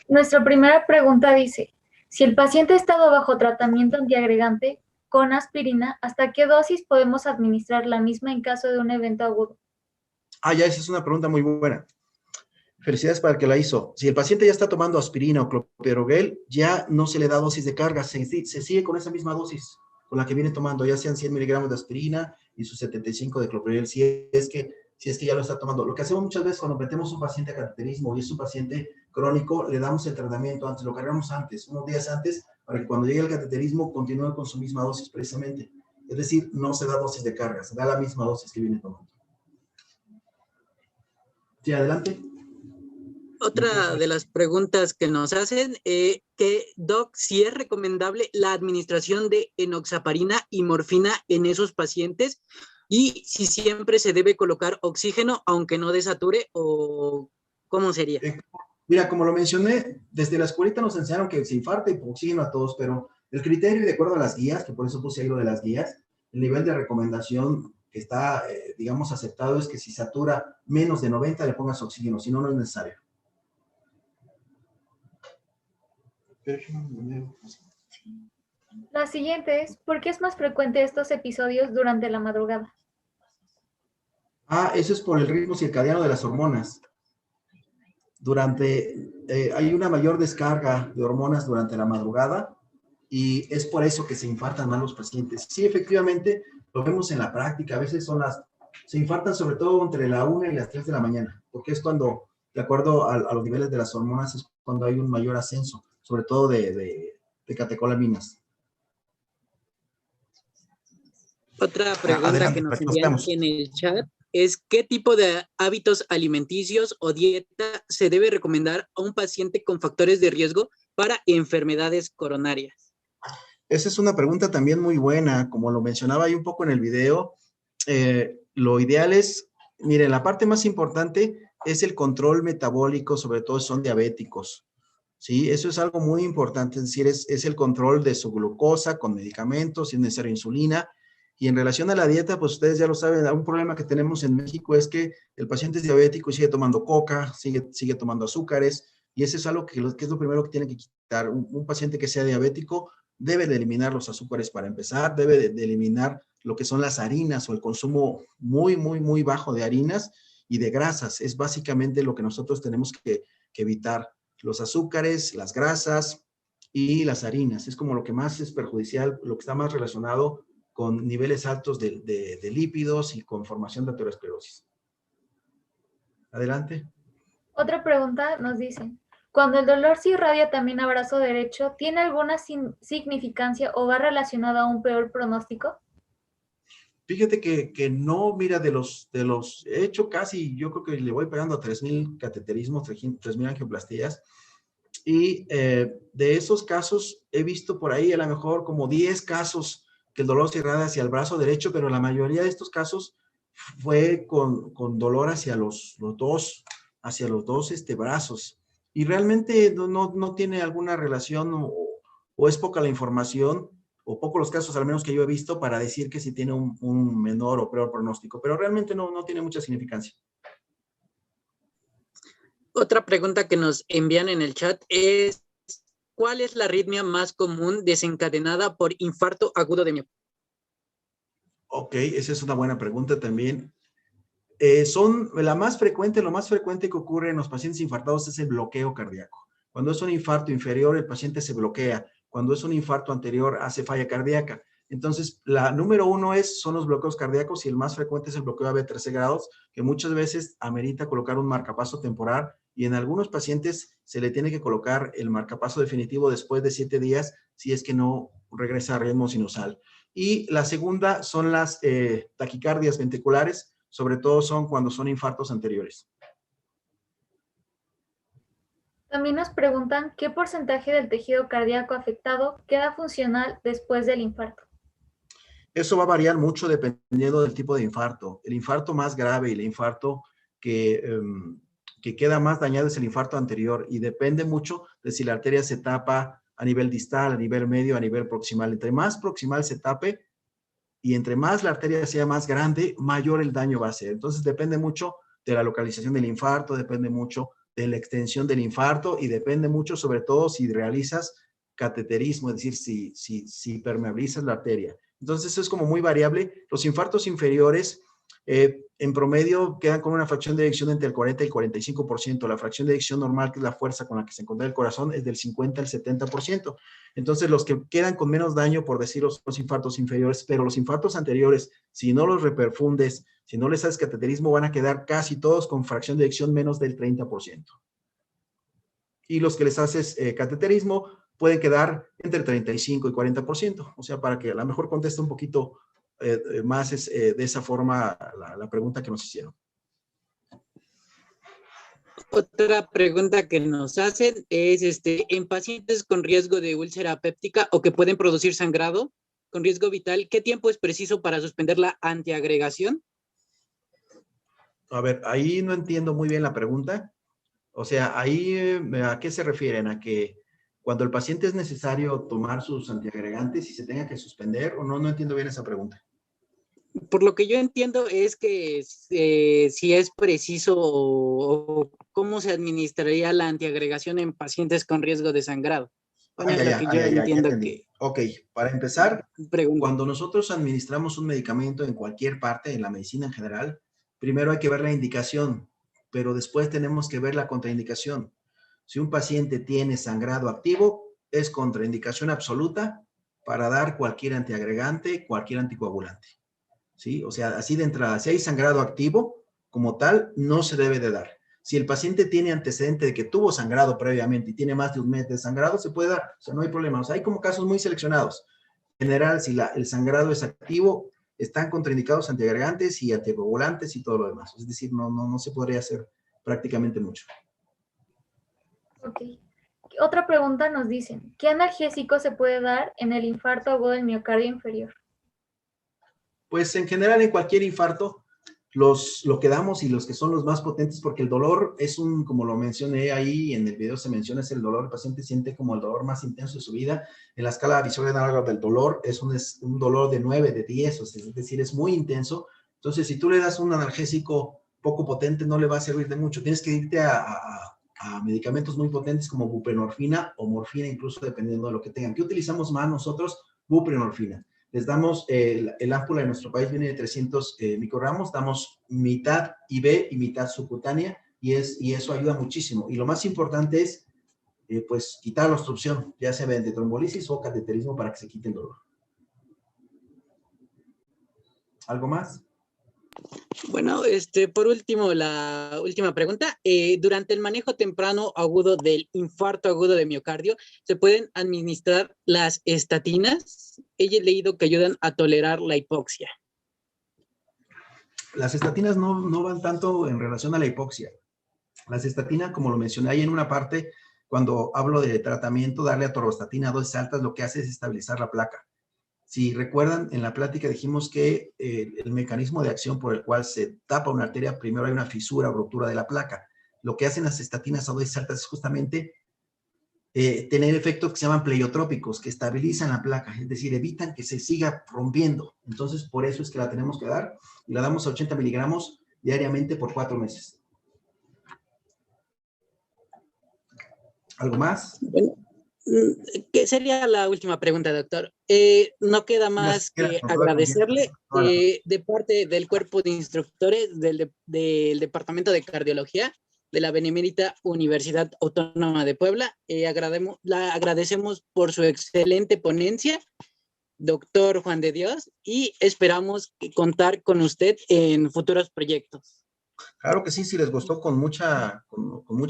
Nuestra primera pregunta dice, si el paciente ha estado bajo tratamiento antiagregante con aspirina, ¿hasta qué dosis podemos administrar la misma en caso de un evento agudo? Ya, esa es una pregunta muy buena. Felicidades para el que la hizo. Si el paciente ya está tomando aspirina o clopidogrel, ya no se le da dosis de carga, se sigue con esa misma dosis con la que viene tomando, ya sean 100 miligramos de aspirina y sus 75 de clopidogrel, si es que ya lo está tomando. Lo que hacemos muchas veces cuando metemos un paciente a cateterismo y es un paciente crónico, le damos el tratamiento antes, lo cargamos antes, unos días antes, para que cuando llegue el cateterismo continúe con su misma dosis precisamente. Es decir, no se da dosis de carga, se da la misma dosis que viene tomando. Sí, adelante. Otra de las preguntas que nos hacen, que Doc, si es recomendable la administración de enoxaparina y morfina en esos pacientes y si siempre se debe colocar oxígeno aunque no desature o cómo sería. Mira, como lo mencioné, desde la escuelita nos enseñaron que se infarta y oxígeno a todos, pero el criterio y de acuerdo a las guías, que por eso puse ahí lo de las guías, el nivel de recomendación que está, digamos, aceptado es que si satura menos de 90 le pongas oxígeno, si no, no es necesario. La siguiente es, ¿por qué es más frecuente estos episodios durante la madrugada? Eso es por el ritmo circadiano de las hormonas. Hay una mayor descarga de hormonas durante la madrugada y es por eso que se infartan más los pacientes. Sí, efectivamente, lo vemos en la práctica. A veces se infartan sobre todo entre la 1 y las 3 de la mañana, porque es cuando, de acuerdo a los niveles de las hormonas, es cuando hay un mayor ascenso, sobre todo de catecolaminas. Otra pregunta Adelante, que nos nos envían vemos. en el chat es ¿qué tipo de hábitos alimenticios o dieta se debe recomendar a un paciente con factores de riesgo para enfermedades coronarias? Esa es una pregunta también muy buena. Como lo mencionaba ahí un poco en el video, lo ideal es, miren, la parte más importante es el control metabólico, sobre todo si son diabéticos. ¿Sí? Eso es algo muy importante, es decir, es el control de su glucosa con medicamentos, si es necesario insulina. Y en relación a la dieta, pues ustedes ya lo saben, un problema que tenemos en México es que el paciente es diabético y sigue tomando coca, sigue tomando azúcares, y eso es algo que es lo primero que tiene que quitar. Un paciente que sea diabético debe de eliminar los azúcares para empezar, debe de eliminar lo que son las harinas o el consumo muy, muy, muy bajo de harinas y de grasas. Es básicamente lo que nosotros tenemos que evitar. Los azúcares, las grasas y las harinas. Es como lo que más es perjudicial, lo que está más relacionado con niveles altos de lípidos y con formación de aterosclerosis. Adelante. Otra pregunta nos dice, cuando el dolor se irradia también a brazo derecho, ¿tiene alguna significancia o va relacionado a un peor pronóstico? Fíjate que no, mira, he hecho casi, yo creo que le voy pegando a 3,000 cateterismos, 3,000 angioplastías, y de esos casos he visto por ahí a lo mejor como 10 casos que el dolor se irradia hacia el brazo derecho, pero la mayoría de estos casos fue con dolor hacia los dos brazos. Y realmente no tiene alguna relación o es poca la información, o pocos los casos al menos que yo he visto para decir que si tiene un menor o peor pronóstico, pero realmente no tiene mucha significancia. Otra pregunta que nos envían en el chat es ¿cuál es la arritmia más común desencadenada por infarto agudo de miocárdio? Ok, esa es una buena pregunta también. Lo más frecuente que ocurre en los pacientes infartados es el bloqueo cardíaco. Cuando es un infarto inferior, el paciente se bloquea. Cuando es un infarto anterior, hace falla cardíaca. Entonces, la número 1 son los bloqueos cardíacos y el más frecuente es el bloqueo AB 13 grados, que muchas veces amerita colocar un marcapaso temporal y en algunos pacientes se le tiene que colocar el marcapaso definitivo después de 7 días si es que no regresa a ritmo sinusal. Y la segunda son las taquicardias ventriculares, sobre todo son cuando son infartos anteriores. También nos preguntan qué porcentaje del tejido cardíaco afectado queda funcional después del infarto. Eso va a variar mucho dependiendo del tipo de infarto. El infarto más grave y el infarto que queda más dañado es el infarto anterior y depende mucho de si la arteria se tapa a nivel distal, a nivel medio, a nivel proximal. Entre más proximal se tape y entre más la arteria sea más grande, mayor el daño va a ser. Entonces depende mucho de la localización del infarto, depende mucho de la extensión del infarto y depende mucho sobre todo si realizas cateterismo, es decir, si permeabilizas la arteria. Entonces eso es como muy variable. Los infartos inferiores en promedio quedan con una fracción de eyección entre el 40 y el 45%. La fracción de eyección normal, que es la fuerza con la que se encuentra el corazón, es del 50 al 70%. Entonces los que quedan con menos daño, por decir los infartos inferiores, pero los infartos anteriores, si no los reperfundes, si no les haces cateterismo, van a quedar casi todos con fracción de eyección menos del 30%. Y los que les haces cateterismo pueden quedar entre 35 y 40%. O sea, para que a lo mejor conteste un poquito más de esa forma la pregunta que nos hicieron. Otra pregunta que nos hacen es, en pacientes con riesgo de úlcera péptica o que pueden producir sangrado con riesgo vital, ¿qué tiempo es preciso para suspender la antiagregación? A ver, ahí no entiendo muy bien la pregunta. O sea, ahí, ¿a qué se refieren? ¿A que cuando el paciente es necesario tomar sus antiagregantes y se tenga que suspender? ¿O no? No entiendo bien esa pregunta. Por lo que yo entiendo es que si es preciso o cómo se administraría la antiagregación en pacientes con riesgo de sangrado. Bueno, es lo que yo Ya entiendo entendí. que Ok, para empezar, pregunto. cuando nosotros administramos un medicamento en cualquier parte, en la medicina en general, primero hay que ver la indicación, pero después tenemos que ver la contraindicación. Si un paciente tiene sangrado activo, es contraindicación absoluta para dar cualquier antiagregante, cualquier anticoagulante. ¿Sí? O sea, así de entrada, si hay sangrado activo, como tal, no se debe de dar. Si el paciente tiene antecedente de que tuvo sangrado previamente y tiene más de un mes de sangrado, se puede dar, o sea, no hay problema. O sea, hay como casos muy seleccionados. En general, si el sangrado es activo, están contraindicados antiagregantes y anticoagulantes y todo lo demás. Es decir, no se podría hacer prácticamente mucho. Ok. Otra pregunta nos dicen, ¿qué analgésico se puede dar en el infarto agudo del miocardio inferior? Pues en general en cualquier infarto, lo que damos y los que son los más potentes, porque el dolor es como lo mencioné ahí, en el video se menciona, es el dolor, el paciente siente como el dolor más intenso de su vida. En la escala visual de Naegeli del dolor es un dolor de 9, de 10, o sea, es decir, es muy intenso. Entonces, si tú le das un analgésico poco potente, no le va a servir de mucho. Tienes que irte a medicamentos muy potentes como buprenorfina o morfina, incluso dependiendo de lo que tengan. ¿Qué utilizamos más nosotros? Buprenorfina. Les damos, el ámpula en nuestro país viene de 300 microgramos, damos mitad IV y mitad subcutánea y eso ayuda muchísimo. Y lo más importante es, pues, quitar la obstrucción, ya sea mediante trombolisis o cateterismo para que se quite el dolor. ¿Algo más? Bueno, por último, la última pregunta. Durante el manejo temprano agudo del infarto agudo de miocardio, ¿se pueden administrar las estatinas? He leído que ayudan a tolerar la hipoxia. Las estatinas no van tanto en relación a la hipoxia. Las estatinas, como lo mencioné ahí en una parte, cuando hablo de tratamiento, darle atorvastatina a dosis altas, lo que hace es estabilizar la placa. Si recuerdan, en la plática dijimos que el mecanismo de acción por el cual se tapa una arteria, primero hay una fisura o ruptura de la placa. Lo que hacen las estatinas a dosis altas es justamente tener efectos que se llaman pleiotrópicos, que estabilizan la placa, es decir, evitan que se siga rompiendo. Entonces, por eso es que la tenemos que dar, y la damos a 80 miligramos diariamente por 4 meses. ¿Algo más? Bueno, ¿qué sería la última pregunta, doctor? No queda más que agradecerle de parte del cuerpo de instructores del Departamento de Cardiología de la Benemérita Universidad Autónoma de Puebla. Agradecemos por su excelente ponencia, doctor Juan de Dios, y esperamos contar con usted en futuros proyectos. Claro que sí, si les gustó, con mucha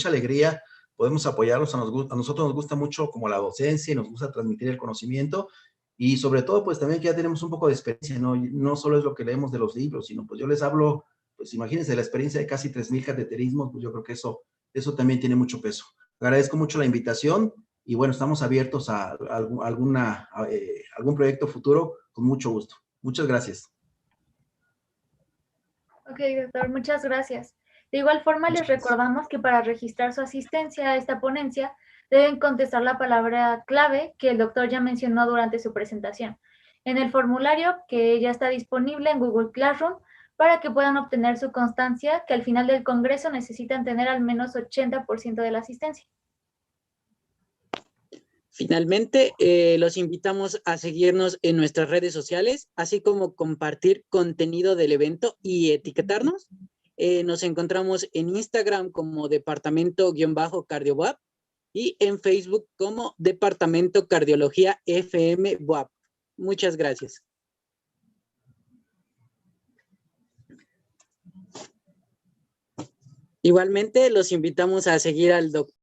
alegría podemos apoyarlos. A nosotros nos gusta mucho como la docencia y nos gusta transmitir el conocimiento y sobre todo pues también que ya tenemos un poco de experiencia, no solo es lo que leemos de los libros, sino pues yo les hablo, pues imagínense la experiencia de casi 3,000 cateterismos, pues yo creo que eso también tiene mucho peso. Agradezco mucho la invitación y bueno, estamos abiertos a algún proyecto futuro con mucho gusto. Muchas gracias. Ok, doctor, muchas gracias. De igual forma, les recordamos que para registrar su asistencia a esta ponencia, deben contestar la palabra clave que el doctor ya mencionó durante su presentación, en el formulario que ya está disponible en Google Classroom, para que puedan obtener su constancia, que al final del congreso necesitan tener al menos 80% de la asistencia. Finalmente, los invitamos a seguirnos en nuestras redes sociales, así como compartir contenido del evento y etiquetarnos. Nos encontramos en Instagram como Departamento-Cardiowap y en Facebook como Departamento Cardiología FM WAP. Muchas gracias. Igualmente, los invitamos a seguir al doctor